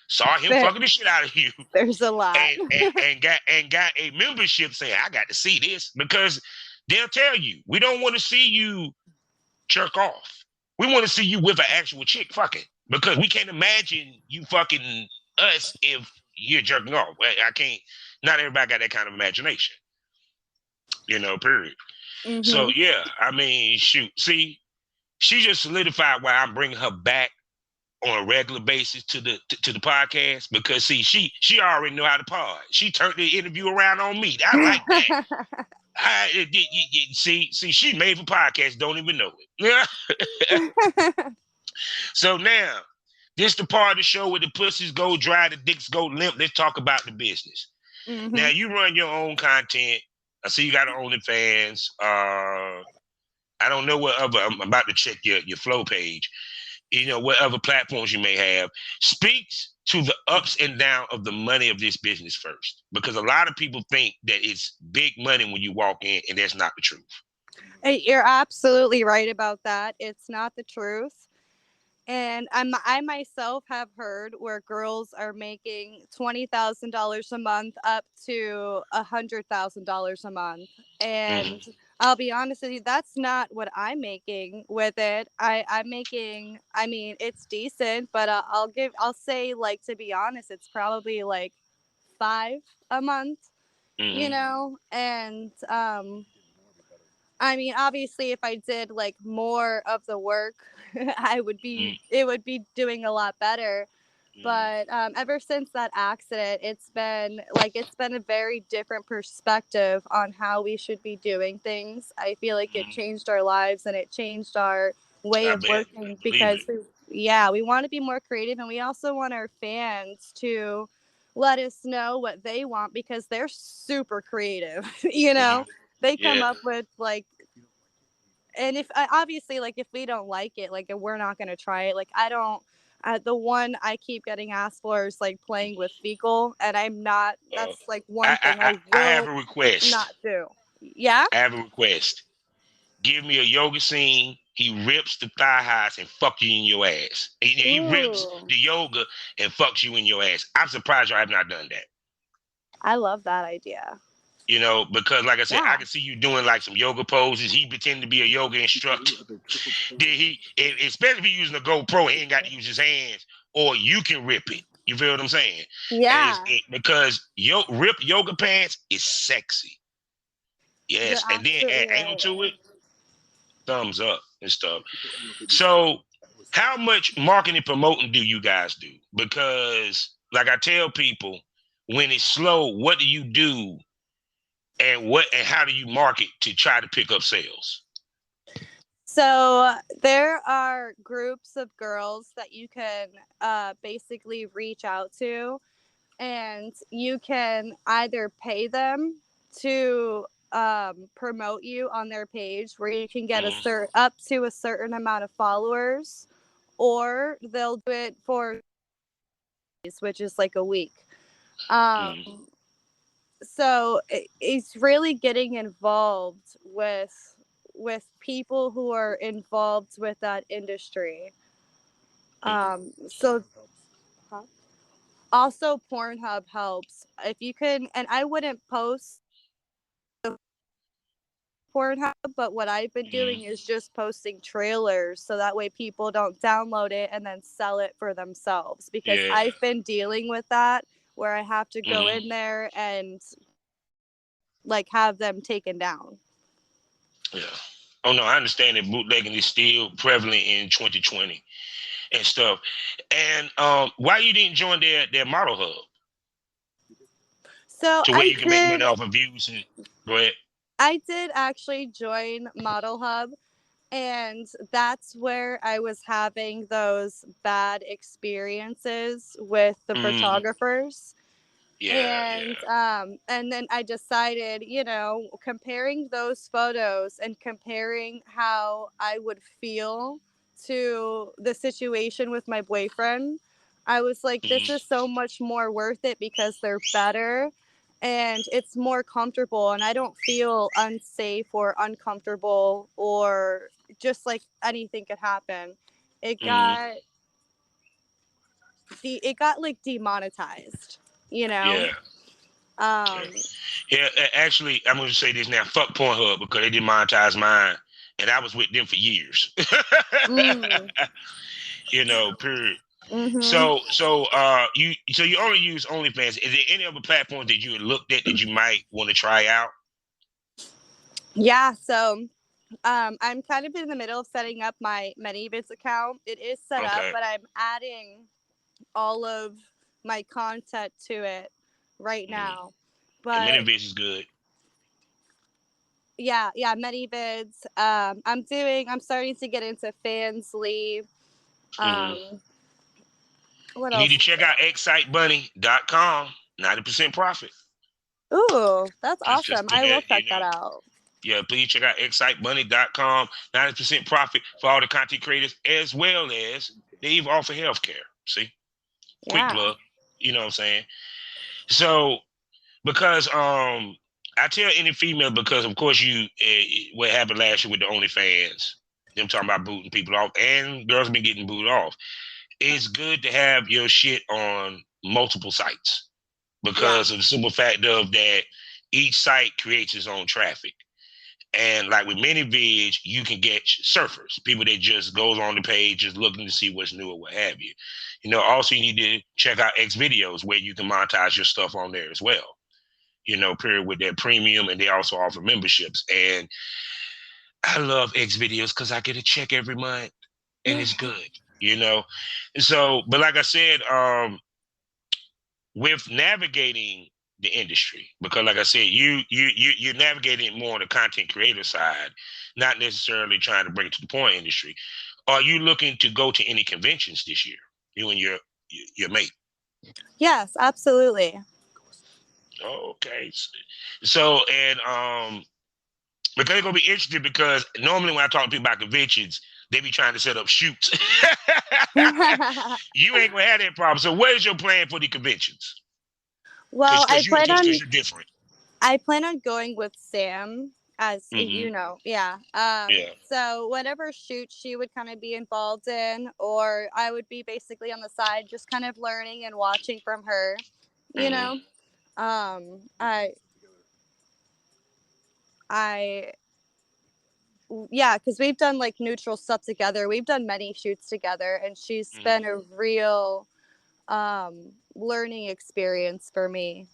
saw him fucking the shit out of you. There's a lot. and got a membership saying, I got to see this, because they'll tell you, we don't want to see you jerk off. We want to see you with an actual chick fucking, because we can't imagine you fucking us if you're jerking off. I can't, not everybody got that kind of imagination. You know, period. Mm-hmm. So, yeah, I mean, shoot. See, she just solidified why I'm bringing her back on a regular basis to the podcast, because, see, she already know how to pod. She turned the interview around on me. I like that. See, she made for podcasts, don't even know it. So now, this the part of the show where the pussies go dry, the dicks go limp. Let's talk about the business. Mm-hmm. Now, you run your own content. I see you got an OnlyFans. I don't know what other. I'm about to check your flow page. You know, what other platforms you may have. Speaks to the ups and downs of the money of this business first, because a lot of people think that it's big money when you walk in, and that's not the truth. Hey, you're absolutely right about that. It's not the truth. And I myself have heard where girls are making $20,000 a month up to $100,000 a month. And I'll be honest with you, that's not what I'm making with it. I'm making, I mean, it's decent, but I'll say, like, to be honest, it's probably like 5 a month, you Mm-hmm. know, and I mean, obviously, if I did like more of the work, it would be doing a lot better. Mm-hmm. But ever since that accident, it's been a very different perspective on how we should be doing things. I feel like it Mm-hmm. changed our lives and it changed our way I of bet. I working believe because it. we want to be more creative, and we also want our fans to let us know what they want because they're super creative. You Mm-hmm. know, they come Yeah. up with like, and if obviously, like, if we don't like it, like, we're not going to try it. Like, I don't the one I keep getting asked for is like playing with fecal, and I'm not, Uh, that's like one thing I I have will a request. not do. Yeah. I have a request. Give me a yoga scene. He rips the thigh highs and fuck you in your ass. He rips Ooh, the yoga and fucks you in your ass. I'm surprised y'all have not done that. I love that idea. You know, because like I said, I Yeah. can see you doing like some yoga poses. He pretend to be a yoga instructor. Then especially if he using a GoPro, he ain't got to use his hands, or you can rip it. You feel what I'm saying? And Yeah. because rip yoga pants is sexy. You're Yes, and then add absolutely angle right. to it, thumbs up and stuff. So, how much marketing promoting do you guys do? Because, like I tell people, when it's slow, what do you do, and how do you market to try to pick up sales? So there are groups of girls that you can basically reach out to, and you can either pay them to promote you on their page, where you can get Mm, up to a certain amount of followers, or they'll do it for, which is like a week. mm, Um, so it's really getting involved with people who are involved with that industry. mm, So also Pornhub helps if you can, and I wouldn't post Pornhub, but what I've been mm, doing is just posting trailers so that way people don't download it and then sell it for themselves, because yeah. I've been dealing with that where I have to go Mm, in there and like have them taken down. yeah. Oh no, I understand that bootlegging is still prevalent in 2020 and stuff. And why you didn't join their model hub So to where you can make money off of views and go ahead. I did actually join Model Hub, and that's where I was having those bad experiences with the Mm, photographers. yeah, yeah. And then I decided, comparing those photos and comparing how I would feel to the situation with my boyfriend, I was like, this Mm, is so much more worth it because they're better and it's more comfortable, and I don't feel unsafe or uncomfortable, or just like anything could happen. It mm, got it got like demonetized, you know. yeah, yeah. Um, Yeah, actually, I'm going to say this now. Fuck Pornhub because they demonetized mine, and I was with them for years. mm, Period. mm-hmm. So you only use OnlyFans. Is there any other platforms that you had looked at that you might want to try out? Yeah, so I'm kind of in the middle of setting up my ManyVids account. It is set up, Okay. but I'm adding all of my content to it right Mm. now. And But Metaverse is good. yeah, ManyVids. I'm starting to get into Fansly. Hmm. Um, what You need else to is check out excitebunny.com. 90% profit. there? Ooh, that's Just awesome. put I will that, check that out. Yeah, please check out excitebunny.com. 90% profit for all the content creators, as well as they even offer healthcare. See? Quick Yeah. plug. You know what I'm saying? So because I tell any female, because of course what happened last year with the OnlyFans, them talking about booting people off, and girls been getting booted off. It's good to have your shit on multiple sites Yeah. because of the simple fact of that each site creates its own traffic. And like with many vids, you can get surfers, people that just goes on the page just looking to see what's new or what have you. Also you need to check out X videos where you can monetize your stuff on there as well. Period, with their premium, and they also offer memberships. And I love X videos because I get a check every month and it's good, So, but like I said, with navigating the industry, because like I said, you're navigating more on the content creator side, not necessarily trying to bring it to the porn industry. Are you looking to go to any conventions this year, you and your mate? Yes, absolutely. Okay. So, and because it's gonna be interesting, because normally when I talk to people about conventions, they be trying to set up shoots. You ain't gonna have that problem. So what is your plan for the conventions? Well, Because you're different. I plan on going with Sam, as Mm-hmm. yeah. Yeah. So whatever shoot she would kind of be involved in, or I would be basically on the side, just kind of learning and watching from her. You Mm-hmm. know, I yeah, because we've done like neutral stuff together. We've done many shoots together, and she's Mm-hmm. been a real learning experience for me.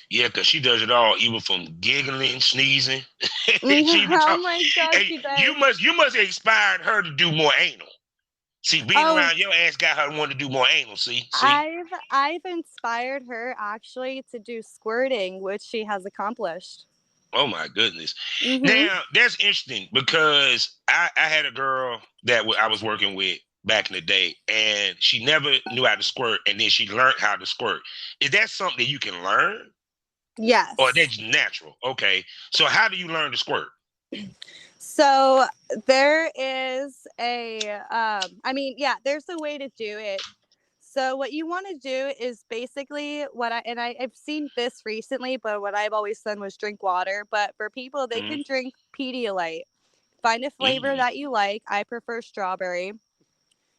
Yeah, because she does it all, even from giggling, sneezing. She even Oh talk. my god, Hey, she you does. must have inspired her to do more anal. See, being Oh, around your ass got her to want to do more anal. See. I've inspired her actually to do squirting, which she has accomplished. Oh my goodness. Mhm. Now that's interesting, because I had a girl that I was working with back in the day, and she never knew how to squirt, and then she learned how to squirt. Is that something that you can learn, or Yes. that's natural? Okay, so how do you learn to squirt? So there is there's a way to do it. So what you want to do is basically I've seen this recently, but what I've always done was drink water. But for people, they Mm-hmm. can drink Pedialyte. Find a flavor Mm-hmm. that you like. I prefer strawberry.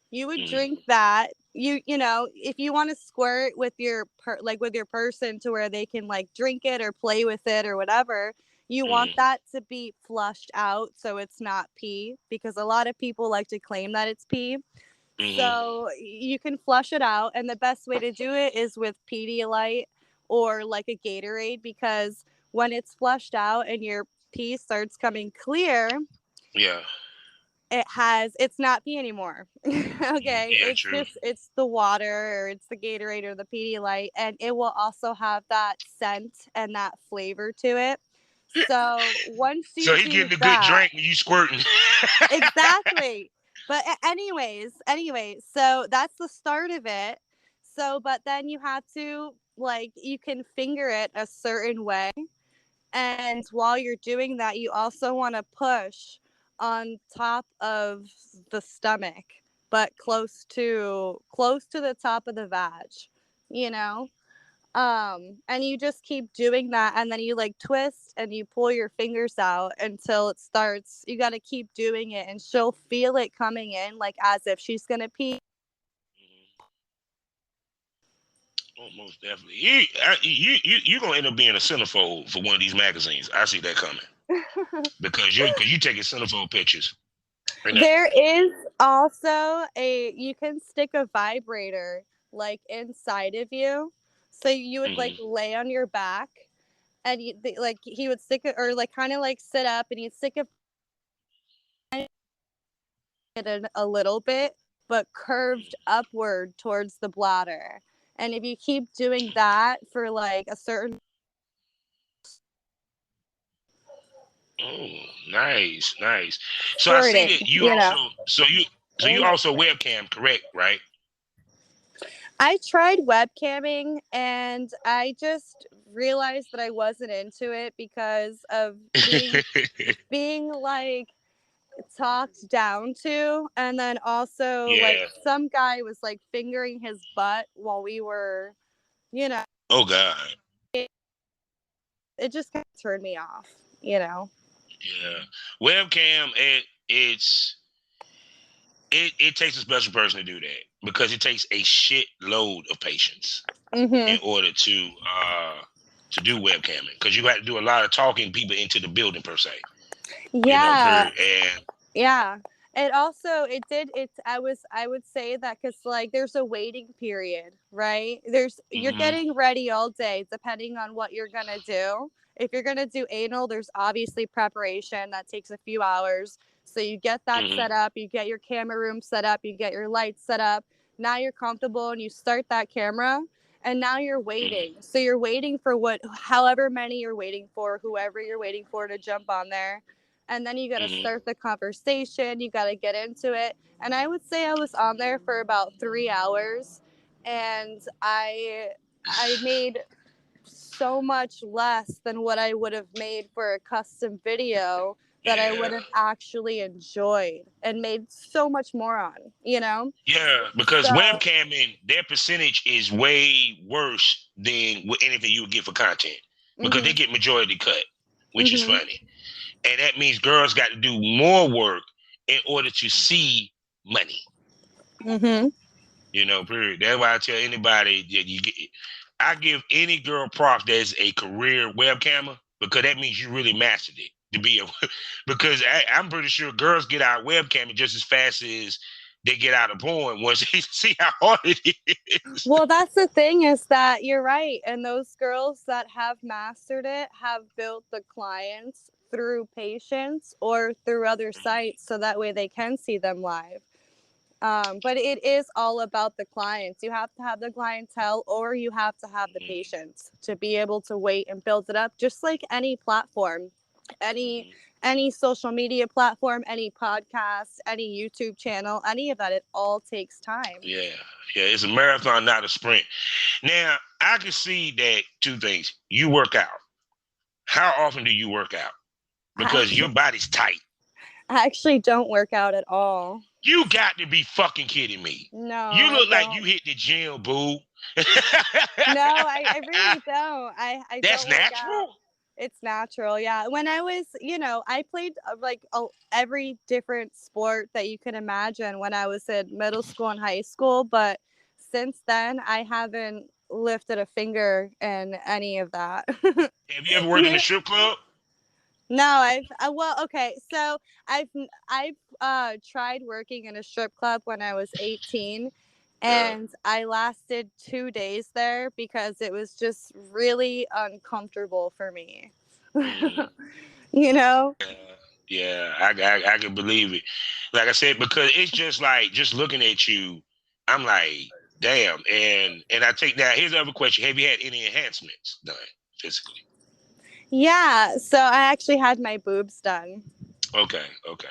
You would Mm-hmm. drink that. If you want to squirt with with your person to where they can like drink it or play with it or whatever, you want Mm-hmm. that to be flushed out so it's not pee, because a lot of people like to claim that it's pee. Mm-hmm. So you can flush it out, and the best way to do it is with Pedialyte or like a Gatorade, because when it's flushed out and your pee starts coming clear, Yeah. it's not pee anymore. Okay, Yeah. True. it's the water, or it's the Gatorade or the Pedialyte, and it will also have that scent and that flavor to it. So once So you he do getting a good that, drink when you squirting. exactly. But anyways, so that's the start of it. So, but then you have to, like, you can finger it a certain way, and while you're doing that, you also want to push on top of the stomach, but close to the top of the vag, you know? And you just keep doing that, and then you like twist and you pull your fingers out until it starts. You got to keep doing it, and she'll feel it coming in, like as if she's gonna pee. Oh, most definitely. You're gonna end up being a centerfold for one of these magazines. I see that coming, because you taking centerfold pictures. Right now. There is also you can stick a vibrator like inside of you, so you would like Mm-hmm. lay on your back, and like he would stick it, or like kind of like sit up, and he'd stick it in a little bit, but curved upward towards the bladder. And if you keep doing that for like a certain Oh, nice, nice. So I see squirting, that you also so you Mhm. also webcam, correct? Right? I tried webcamming, and I just realized that I wasn't into it because of being like talked down to, and then also like Yeah. some guy was like fingering his butt while we were, you know, Oh God. it just kind of turned me off. Yeah. Webcam. It takes a special person to do that, because it takes a shit load of patience in Mhm. order to do webcamming, because you got to do a lot of talking people into the building per se. Yeah. And Yeah. I would say that because like there's a waiting period, right? You're mm-hmm, getting ready all day depending on what you're gonna do. If you're gonna do anal, there's obviously preparation that takes a few hours. So you get that mm-hmm, set up, you get your camera room set up, you get your lights set up. Now you're comfortable and you start that camera and now you're mm-hmm, waiting. So you're waiting for however many you're waiting for, whoever you're waiting for to jump on there, and then you got to mm-hmm. start the conversation, you got to get into it. And I would say I was on there for about 3 hours, and I made so much less than what I would have made for a custom video that I Yeah. would have actually enjoyed and made so much more on, you know. Yeah, because So webcamming, their percentage is way worse than anything you would get for content because they mhm, get majority cut, which is mhm, funny. And that means girls got to do more work in order to see money. mhm. Period. That's why I tell anybody that I give any girl props that's a career webcammer because that means you really mastered it to be because I'm pretty sure girls get out webcamming just as fast as they get out of porn once they see how hard it is. Well, that's the thing is that you're right. And those girls that have mastered it have built the clients through patience or through other sites so that way they can see them live. But it is all about the clients. You have to have the clientele or you have to have the patience to be able to wait and build it up, just like any platform, any any social media platform, any podcast, any YouTube channel, any of that. It all takes time. Yeah, yeah, it's a marathon, not a sprint. Now, I can see that two things. You work out. How often do you work out? I Because your actually, body's tight. I actually don't work out at all. You got to be fucking kidding me. No, You I look like you don't. hit the gym, boo. No, I really don't. I That's don't work out. natural. It's natural, yeah. When I was, I played every different sport that you can imagine when I was in middle school and high school, but since then I haven't lifted a finger in any of that. Have you ever worked in a strip club? No, well, okay. So I've I've tried working in a strip club when I was 18, Uh, and I lasted 2 days there because it was just really uncomfortable for me. mm, You know? yeah, I can believe it. Like I said, because it's just like just looking at you, I'm like, damn. And I take that. Here's the other question: have you had any enhancements done physically? Yeah, so I actually had my boobs done. Okay, okay,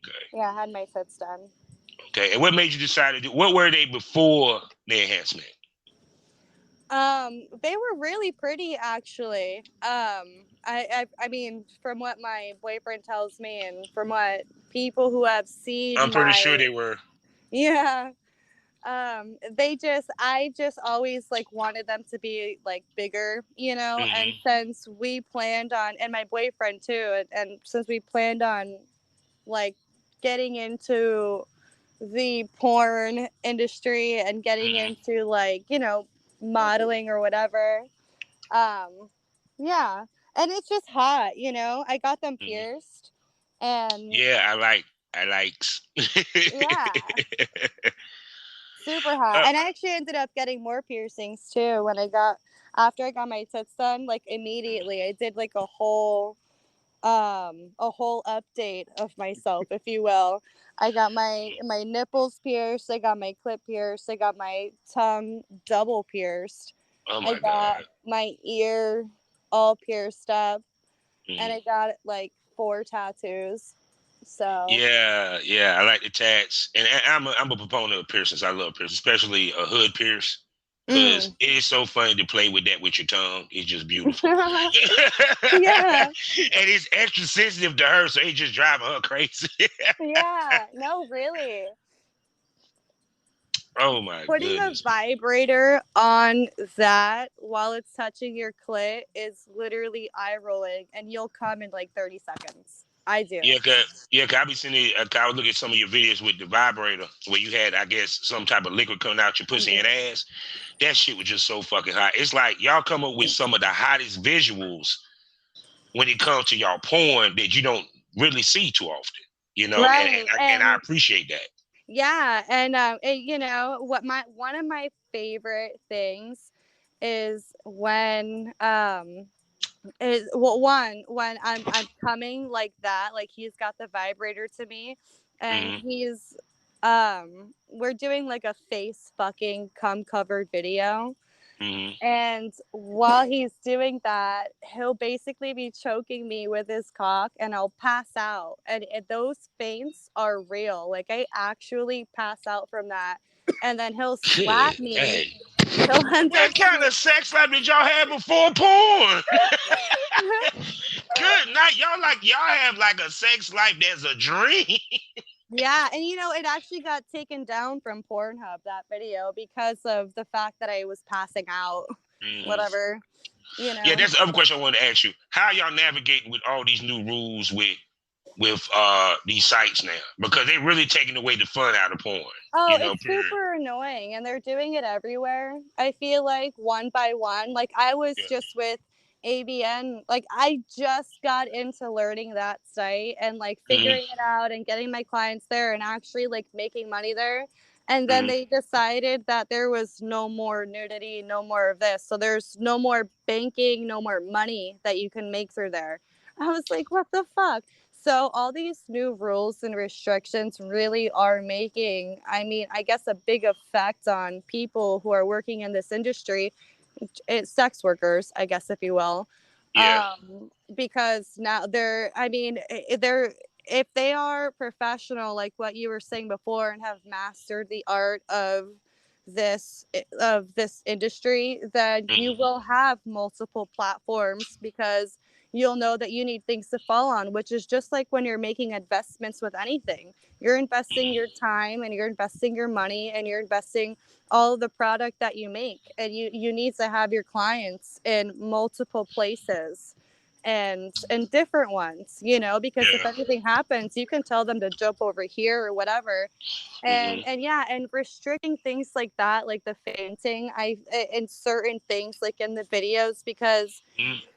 okay, Yeah, I had my tits done. okay. And what made you decide to do? What were they before the enhancement? They were really pretty actually. I mean, from what my boyfriend tells me, and from what people who have I'm seen pretty sure my, they were. yeah, I just always like wanted them to be like bigger, and Hmm. since we planned on, and my boyfriend too, and since we planned on like getting into the porn industry and getting Hmm. into like modeling or whatever, yeah, and it's just hot, I got them Hmm. pierced, and Yeah, I likes. yeah, super hot. And I actually ended up getting more piercings too when I got after I got my tits done. Like immediately, I did like a whole update of myself, if you will. I got my nipples pierced, I got my clit pierced, I got my tongue double pierced, Oh I my got god. my ear all pierced up, and I Hmm. got like 4 tattoos. So Yeah, yeah, I like the tats, and I'm a proponent of piercings. I love piercings, especially a hood pierce, because mm. it is so funny to play with that with your tongue. It's just beautiful, Yeah, and it's extra sensitive to her, so it just driving her crazy. yeah, no, really. Oh my Putting a goodness. vibrator on that while it's touching your clit is literally eye rolling, and you'll come in like 30 seconds. I do. Yeah, 'cause I be sending. I would look at some of your videos with the vibrator where you had, I guess, some type of liquid coming out your pussy and ass. That shit was just so fucking hot. It's like y'all come up with some of the hottest visuals when it comes to y'all porn that you don't really see too often, Right. and I appreciate that. Yeah, and one of my favorite things is when is well one when I'm coming like that, like he's got the vibrator to me, and Mm-hmm. he's we're doing like a face fucking cum covered video. Mm-hmm. And while he's doing that, he'll basically be choking me with his cock and I'll pass out. And those faints are real. Like, I actually pass out from that. And then he'll Good. slap me. Hey. He'll end up What kind of sex life did y'all have before porn? Good night. Y'all have like a sex life that's a dream. Yeah, and it actually got taken down from Pornhub, that video, because of the fact that I was passing out. Whatever. Yeah, that's the other question I wanted to ask you. How y'all navigating with all these new rules with these sites now? Because they're really taking away the fun out of porn. Oh, it's Period. super annoying, and they're doing it everywhere. I feel like one by one. Like, I was just with ABN. Like, I just got into learning that site and like figuring it out and getting my clients there and actually like making money there. And then they decided that there was no more nudity, no more of this. So there's no more banking, no more money that you can make through there. I was like, what the fuck? So all these new rules and restrictions really are making, I mean, I guess a big effect on people who are working in this industry. It's sex workers, I guess, if you will. Yeah. Because now they're if they are professional, like what you were saying before, and have mastered the art of this industry, then you will have multiple platforms, because you'll know that you need things to fall on, which is just like when you're making investments with anything. You're investing your time and you're investing your money and you're investing all of the product that you make, and you need to have your clients in multiple places and different ones, because if anything happens, you can tell them to jump over here or whatever. And yeah, and restricting things like that, like the fainting, in certain things, like in the videos, because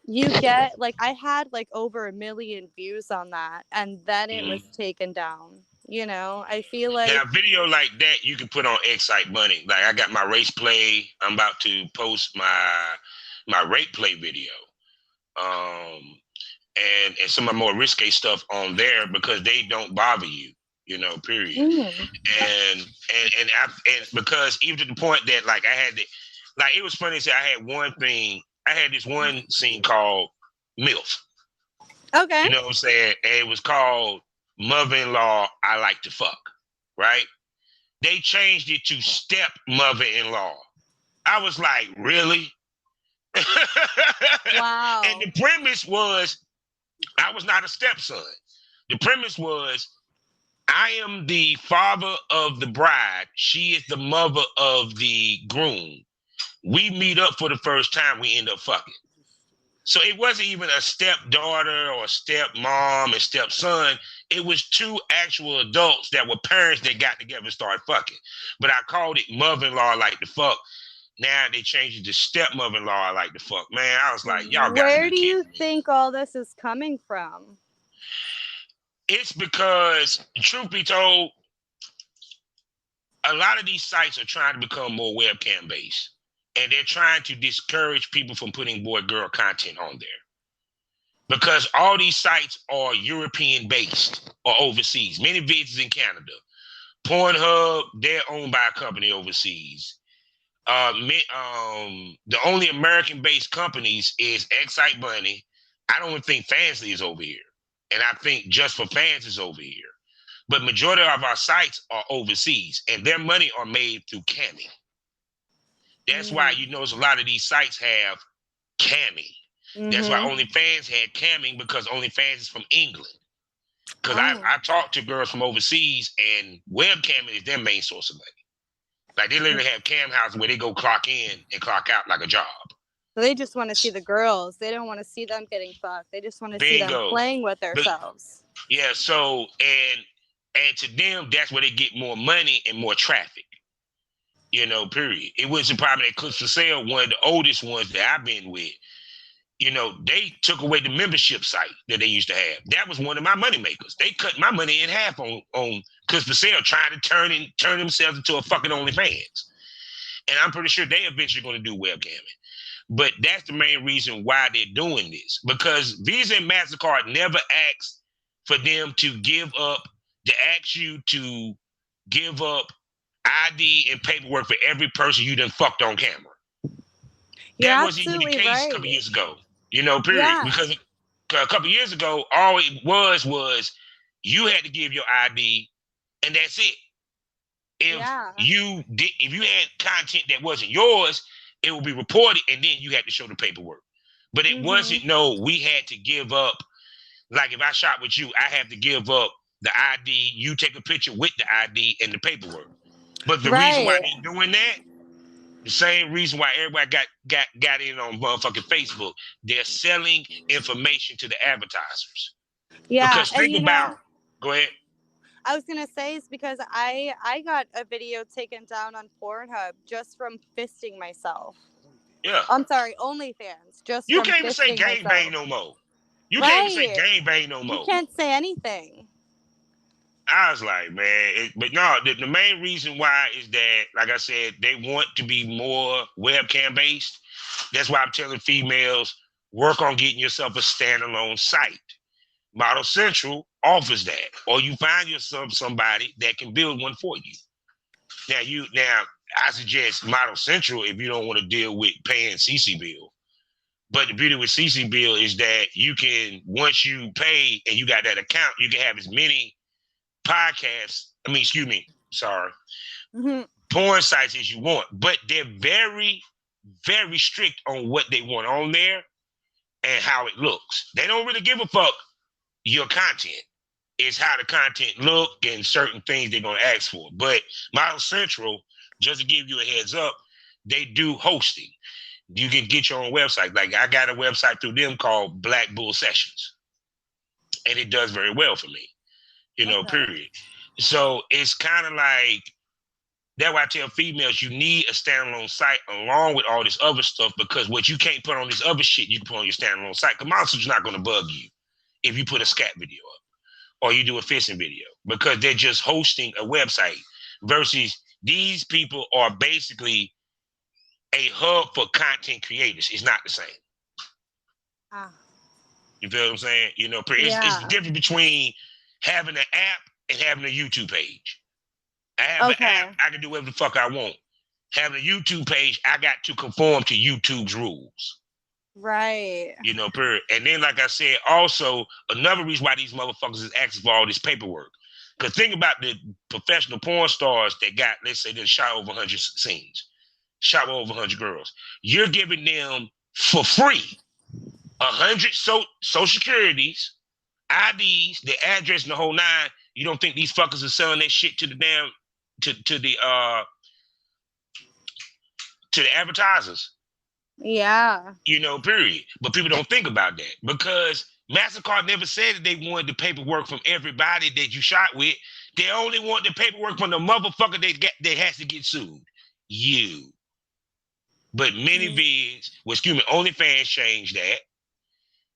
you get, like, I had like over 1 million views on that, and then it was taken down. I feel like Now, video like that you can put on Excite Money. Like, I got my race play. I'm about to post my rape play video. And some of the more risque stuff on there, because they don't bother you, period. And because even to the point that, like, I had to, like, it was funny to say, I had this one scene called MILF. okay. You know what I'm saying? And it was called Mother-in-Law I Like to Fuck, right? They changed it to Step Mother-in-Law. I was like, really? Wow. And the premise was, I was not a stepson. The premise was, I am the father of the bride. She is the mother of the groom. We meet up for the first time. We end up fucking. So it wasn't even a stepdaughter or stepmom and stepson. It was two actual adults that were parents that got together and started fucking. But I called it Mother-in-Law I Like to Fuck. Now they changed it to Stepmother-in-Law I Like to Fuck. Man, I was like, y'all got to be kidding me. Where do you think all this is coming from? It's because, truth be told, a lot of these sites are trying to become more webcam based. And they're trying to discourage people from putting boy-girl content on there. Because all these sites are European-based or overseas. Many vids in Canada. Pornhub, they're owned by a company overseas. The only American-based companies is Excite Bunny. I don't even think Fansly is over here. And I think Just for Fans is over here. But majority of our sites are overseas. And their money are made through camming. That's why you notice a lot of these sites have camming. That's why OnlyFans had camming, because OnlyFans is from England. Because I talked to girls from overseas, and webcamming is their main source of money. Like, they literally have cam houses where they go clock in and clock out like a job. So they just want to see the girls. They don't want to see them getting fucked. They just want to see them playing with themselves. Yeah, so, and to them, that's where they get more money and more traffic. Period. It wasn't probably that Clips for Sale, one of the oldest ones that I've been with. they took away the membership site that they used to have. That was one of my money makers. They cut my money in half on because for sale trying to turn themselves into a fucking OnlyFans. And I'm pretty sure they eventually going to do webcamming. But that's the main reason why they're doing this, because Visa and MasterCard never asked for them to ask you to give up ID and paperwork for every person you done fucked on camera. That wasn't even the case a couple years ago, period. Yeah. Because a couple years ago, all it was you had to give your ID and that's it. If you had content that wasn't yours, it would be reported and then you had to show the paperwork. But it wasn't, we had to give up. Like if I shot with you, I have to give up the ID. You take a picture with the ID and the paperwork. But the reason why they're doing that, the same reason why everybody got in on motherfucking Facebook, they're selling information to the advertisers. Yeah. Because go ahead. I was gonna say it's because I got a video taken down on Pornhub just from fisting myself. Yeah. I'm sorry, OnlyFans. You can't even say gangbang no more. You can't even say gangbang no more. You can't say anything. I was like, man, but no, the main reason why is that, like I said, they want to be more webcam based. That's why I'm telling females, work on getting yourself a standalone site. Model Central offers that, or you find yourself somebody that can build one for you. Now I suggest Model Central if you don't want to deal with paying CC bill. But the beauty with CC bill is that you can, once you pay and you got that account, you can have as many porn sites as you want. But they're very, very strict on what they want on there and how it looks. They don't really give a fuck your content. It's how the content look and certain things they're going to ask for. But Model Central, just to give you a heads up, they do hosting. You can get your own website. Like I got a website through them called Black Bull Sessions. And it does very well for me, period. So it's kind of like, that's why I tell females you need a standalone site along with all this other stuff, because what you can't put on this other shit, you can put on your standalone site. Because Monster's not going to bug you if you put a scat video up or you do a fisting video, because they're just hosting a website versus these people are basically a hub for content creators. It's not the same. You feel what I'm saying? It's the difference between having an app and having a YouTube page. I have an app, I can do whatever the fuck I want. Having a YouTube page, I got to conform to YouTube's rules. Right. Period. And then, like I said, also, another reason why these motherfuckers is asking for all this paperwork. Because think about the professional porn stars that got, let's say, they shot over 100 scenes. Shot with over 100 girls. You're giving them for free 100 social securities, IDs, the address, and the whole nine. You don't think these fuckers are selling that shit to the damn to the advertisers? Yeah. Period. But people don't think about that because MasterCard never said that they wanted the paperwork from everybody that you shot with. They only want the paperwork from the motherfucker that has to get sued. You. But OnlyFans changed that.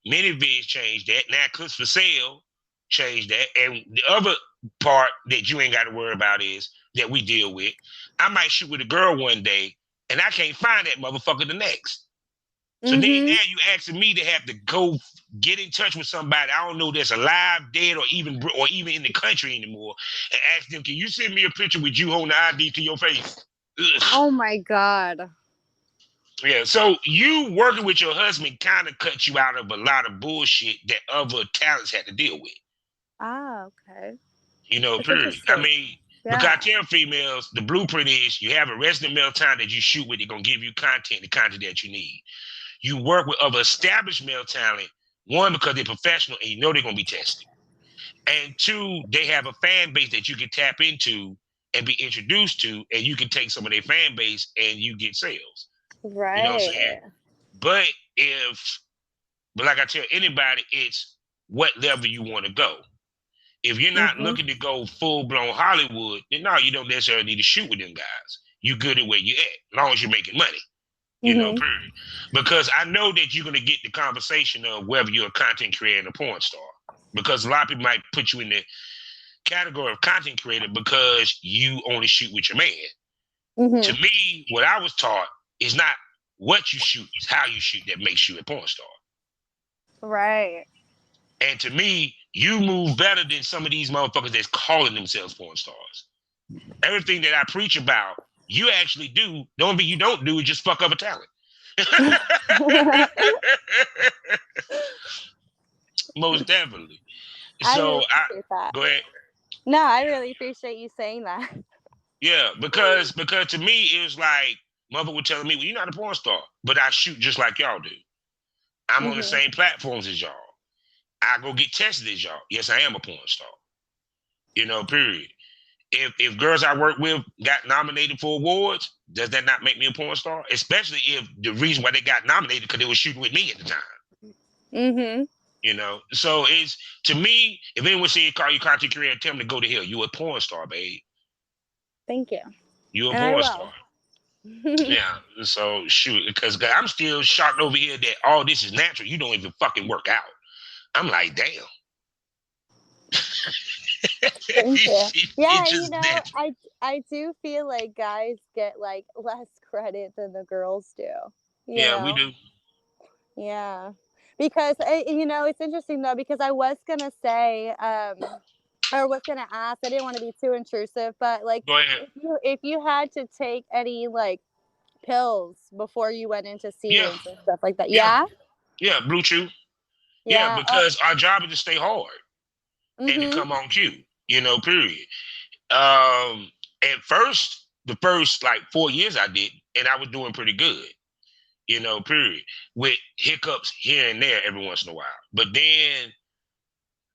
Minivids changed that. Now Clips for Sale changed that. And the other part that you ain't got to worry about is that we deal with. I might shoot with a girl one day and I can't find that motherfucker the next. So then now you asking me to have to go get in touch with somebody I don't know that's alive, dead, or even in the country anymore, and ask them, can you send me a picture with you holding the ID to your face? Ugh. Oh my God. Yeah, so you working with your husband kind of cut you out of a lot of bullshit that other talents had to deal with. Okay. Period. I mean, because I tell females, the blueprint is you have a resident male talent that you shoot with, they're going to give you the content that you need. You work with other established male talent, one, because they're professional and they're going to be tested. And two, they have a fan base that you can tap into and be introduced to, and you can take some of their fan base and you get sales. Right. You know what I'm saying? But like I tell anybody, it's what level you want to go. If you're not looking to go full-blown Hollywood, then no, you don't necessarily need to shoot with them guys. You good at where you at, as long as you're making money. Mm-hmm. Period. Because I know that you're gonna get the conversation of whether you're a content creator and a porn star. Because a lot of people might put you in the category of content creator because you only shoot with your man. To Mm-hmm. me, what I was taught is not what you shoot, it's how you shoot that makes you a porn star. Right. And to me, you move better than some of these motherfuckers that's calling themselves porn stars. Everything that I preach about, you actually do. The only thing you don't do is just fuck up a talent. Most definitely. I So really appreciate that. go ahead. No, I really appreciate you saying that. Yeah, because to me it was like mother was telling me, well, you're not a porn star, but I shoot just like y'all do. I'm on the Mm-hmm. same platforms as y'all. I go get tested as y'all. Yes, I am a porn star. Period. If girls I work with got nominated for awards, does that not make me a porn star? Especially if the reason why they got nominated because they were shooting with me at the time. Mm-hmm. So it's, to me, if anyone say call you content creator, tell them to go to hell. You a porn star, babe. Thank you. You a And I porn star. will. Yeah. So shoot, because I'm still shocked over here that all this is natural. You don't even fucking work out. I'm like, damn. Thank you. Yeah, It's just natural. I do feel like guys get like less credit than the girls do. You Yeah, we know? do. Yeah. Because it's interesting though, because I was gonna say, or was gonna ask, I didn't want to be too intrusive, but like Go ahead. if you had to take any like pills before you went into Yeah, scenes and stuff like that. yeah, Yeah? yeah, Blue Chew. Yeah, Yeah. Oh, because our job is to stay hard and to mm-hmm. come on cue, period. Um, at first, the first like 4 years I did, and I was doing pretty good, period. With hiccups here and there every once in a while. But then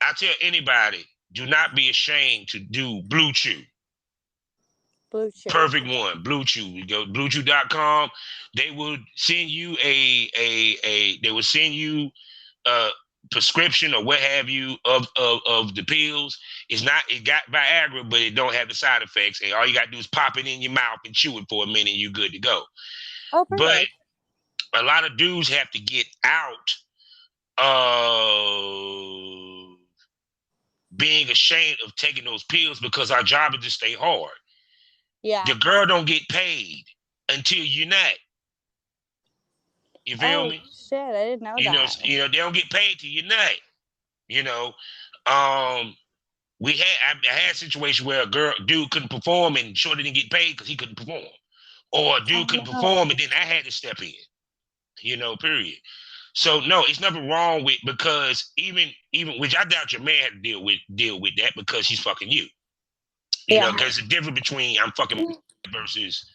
I tell anybody, do not be ashamed to do Blue Chew. Blue Chew. Perfect one, Blue Chew. You go bluechew.com. They will send you they will send you a prescription or what have you of the pills. It got Viagra, but it don't have the side effects. And all you gotta do is pop it in your mouth and chew it for a minute and you're good to go. Oh, But perfect. a lot of dudes have to get out of being ashamed of taking those pills because our job is to stay hard. Yeah. The girl don't get paid until you're not. You feel me? Shit, I didn't know that. They don't get paid till you're not. You know, um, I had a situation where dude couldn't perform and Shorty didn't get paid because he couldn't perform, or a dude couldn't perform and then I had to step in. Period. So no, it's nothing wrong with, because even which I doubt your man had to deal with that because he's fucking you. Because the difference between I'm fucking versus,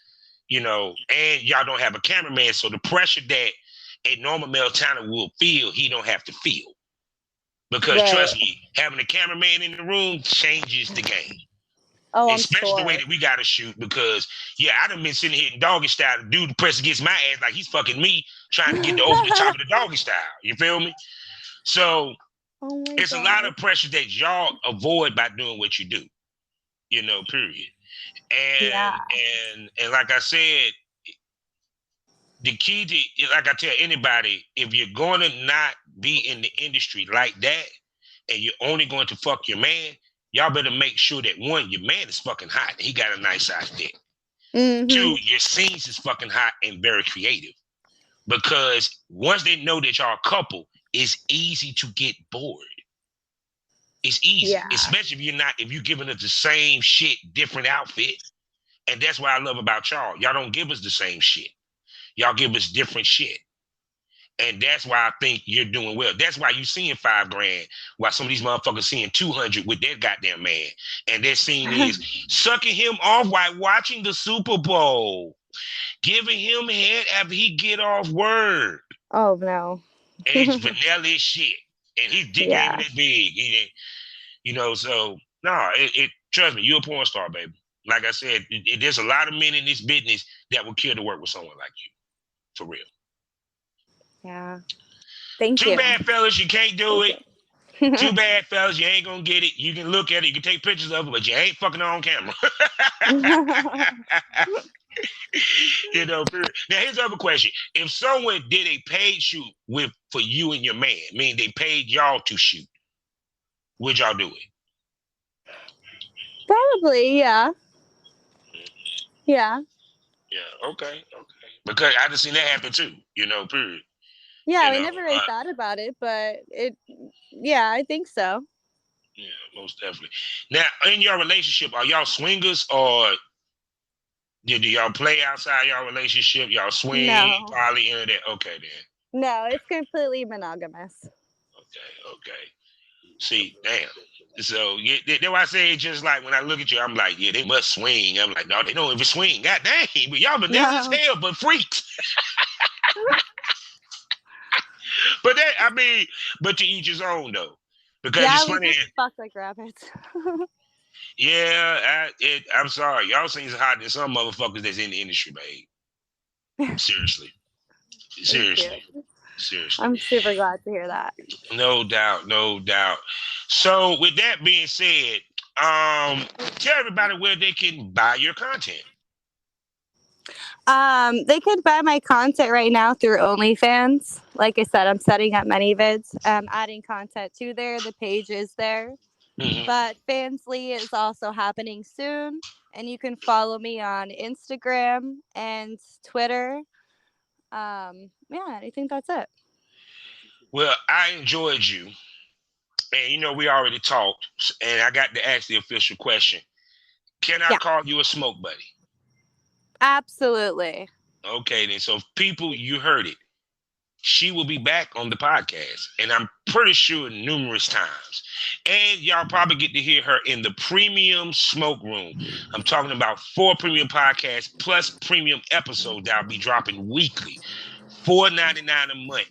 and y'all don't have a cameraman, so the pressure that a normal male talent will feel, he don't have to feel. Because trust me, having a cameraman in the room changes the game. Oh, especially the way that we gotta shoot, because I done been sitting here in doggy style. The dude press against my ass like he's fucking me, trying to get over the top of the doggy style. You feel me? So it's a lot of pressure that y'all avoid by doing what you do. Period. And like I said, the key to, like I tell anybody, if you're going to not be in the industry like that, and you're only going to fuck your man, y'all better make sure that one, your man is fucking hot. He got a nice size dick. Mm-hmm. Two, your scenes is fucking hot and very creative. Because once they know that y'all a couple, it's easy to get bored. It's easy, especially if you're giving us the same shit, different outfit. And that's what I love about y'all. Y'all don't give us the same shit. Y'all give us different shit. And that's why I think you're doing well. That's why you seeing $5,000, while some of these motherfuckers seeing 200 with their goddamn man. And their scene is sucking him off while watching the Super Bowl, giving him head after he get off work. Oh no. And it's vanilla as shit. And his dick ain't even that big. So no, it trust me, you're a porn star, baby. Like I said, there's a lot of men in this business that would kill to work with someone like you. For real. Yeah. Thank you. Too bad, fellas, you can't do it. Too bad, fellas, you ain't gonna get it. You can look at it, you can take pictures of it, but you ain't fucking on camera. Period. Now here's the other question: if someone did a paid shoot for you and your man, meaning they paid y'all to shoot, would y'all do it? Probably, yeah. Yeah. Yeah. Okay. Because I just seen that happen too. Period. Yeah, we never really thought about it, but yeah, I think so. Yeah, most definitely. Now, in your relationship, are y'all swingers or do y'all play outside y'all relationship? Y'all swing, No. poly, internet? Okay, then. No, it's completely monogamous. Okay. See, damn. So, yeah, that's why I say it's just like when I look at you, I'm like, yeah, they must swing. I'm like, no, they don't even swing. God dang, but y'all vanilla as hell, but freaks. But but to each his own though. Because it's funny. We just fuck like rabbits. Yeah, I'm sorry. Y'all seems hotter than some motherfuckers that's in the industry, babe. Seriously. I'm super glad to hear that. No doubt. So with that being said, tell everybody where they can buy your content. They could buy my content right now through OnlyFans. Like I said, I'm setting up ManyVids. Adding content to there. The page is there. Mm-hmm. But Fansly is also happening soon. And you can follow me on Instagram and Twitter. I think that's it. Well, I enjoyed you. And we already talked. And I got to ask the official question. Can I call you a smoke buddy? Absolutely. Okay, then. So people, you heard it. She will be back on the podcast, and I'm pretty sure numerous times. And y'all probably get to hear her in the premium smoke room. I'm talking about 4 premium podcasts plus premium episodes that I'll be dropping weekly. $4.99 a month.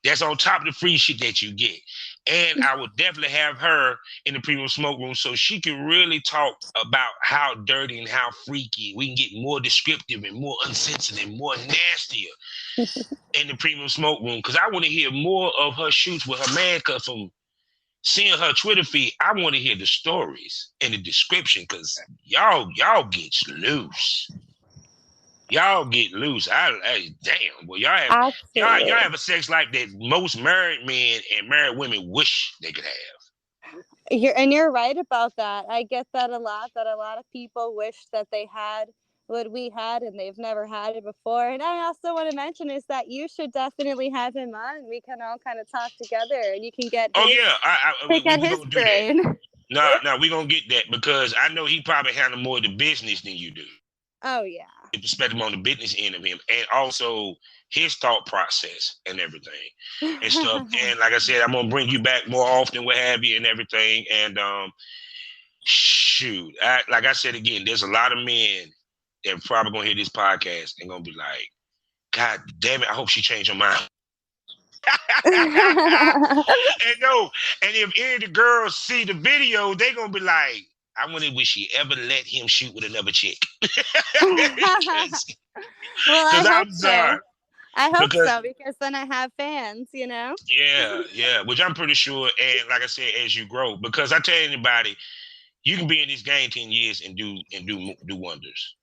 That's on top of the free shit that you get. And I will definitely have her in the premium smoke room so she can really talk about how dirty and how freaky. We can get more descriptive and more unsensitive, more nastier in the premium smoke room. Because I want to hear more of her shoots with her man. Because from seeing her Twitter feed, I want to hear the stories and the description. Because y'all get loose. Y'all get loose. Damn. Well, y'all have a sex life that most married men and married women wish they could have. You're right about that. I get that a lot. That a lot of people wish that they had what we had, and they've never had it before. And I also want to mention is that you should definitely have him on. We can all kind of talk together, and you can get. We gonna do that. No, we gonna get that because I know he probably handle more of the business than you do. Oh yeah. Perspective on the business end of him, and also his thought process and everything and stuff. And like I said, I'm gonna bring you back more often, what have you, and everything. And like I said again, there's a lot of men that probably gonna hear this podcast and gonna be like, God damn it, I hope she changed her mind. And if any of the girls see the video, they gonna be like, I wonder would she ever let him shoot with another chick. Well, I hope so. I hope so because then I have fans, Yeah, which I'm pretty sure. And like I said, as you grow, because I tell anybody, you can be in this game 10 years and do wonders.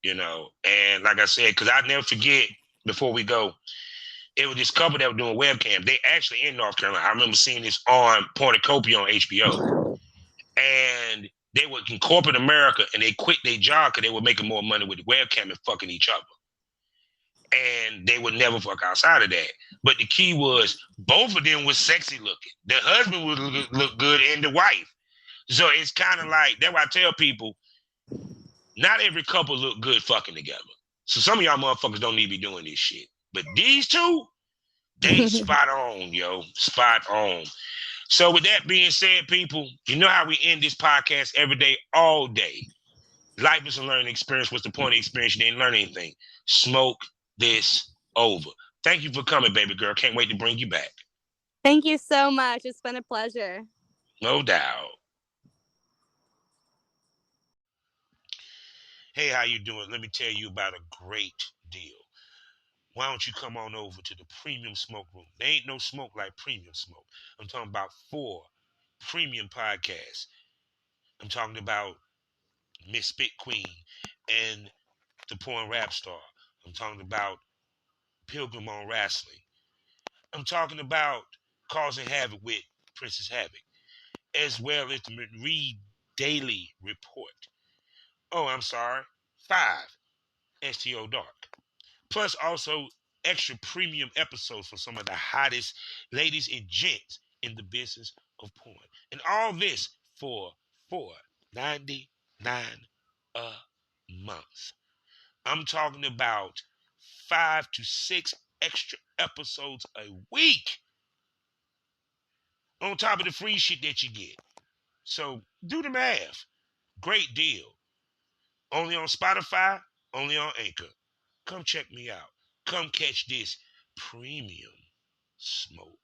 And like I said, because I never forget before we go, it was this couple that were doing webcam. They actually in North Carolina. I remember seeing this on Pornocopia on HBO. And they were in corporate America and they quit their job because they were making more money with the webcam and fucking each other. And they would never fuck outside of that. But the key was both of them was sexy looking. The husband would look good and the wife. So it's kind of like, that's why I tell people, not every couple look good fucking together. So some of y'all motherfuckers don't need to be doing this shit. But these two, they spot on, yo. Spot on. So with that being said, people, you know how we end this podcast every day, all day. Life is a learning experience. What's the point of the experience? You didn't learn anything. Smoke this over. Thank you for coming, baby girl. Can't wait to bring you back. Thank you so much. It's been a pleasure. No doubt. Hey, how you doing? Let me tell you about a great deal. Why don't you come on over to the premium smoke room? There ain't no smoke like premium smoke. I'm talking about 4 premium podcasts. I'm talking about Miss Spit Queen and the porn rap star. I'm talking about Pilgrim on Wrestling. I'm talking about Causing Havoc with Princess Havoc, as well as the Reed Daily Report. Oh, I'm sorry, 5 STO Dark. Plus also extra premium episodes for some of the hottest ladies and gents in the business of porn. And all this for $4.99 a month. I'm talking about 5 to 6 extra episodes a week on top of the free shit that you get. So do the math. Great deal. Only on Spotify, only on Anchor. Come check me out. Come catch this premium smoke.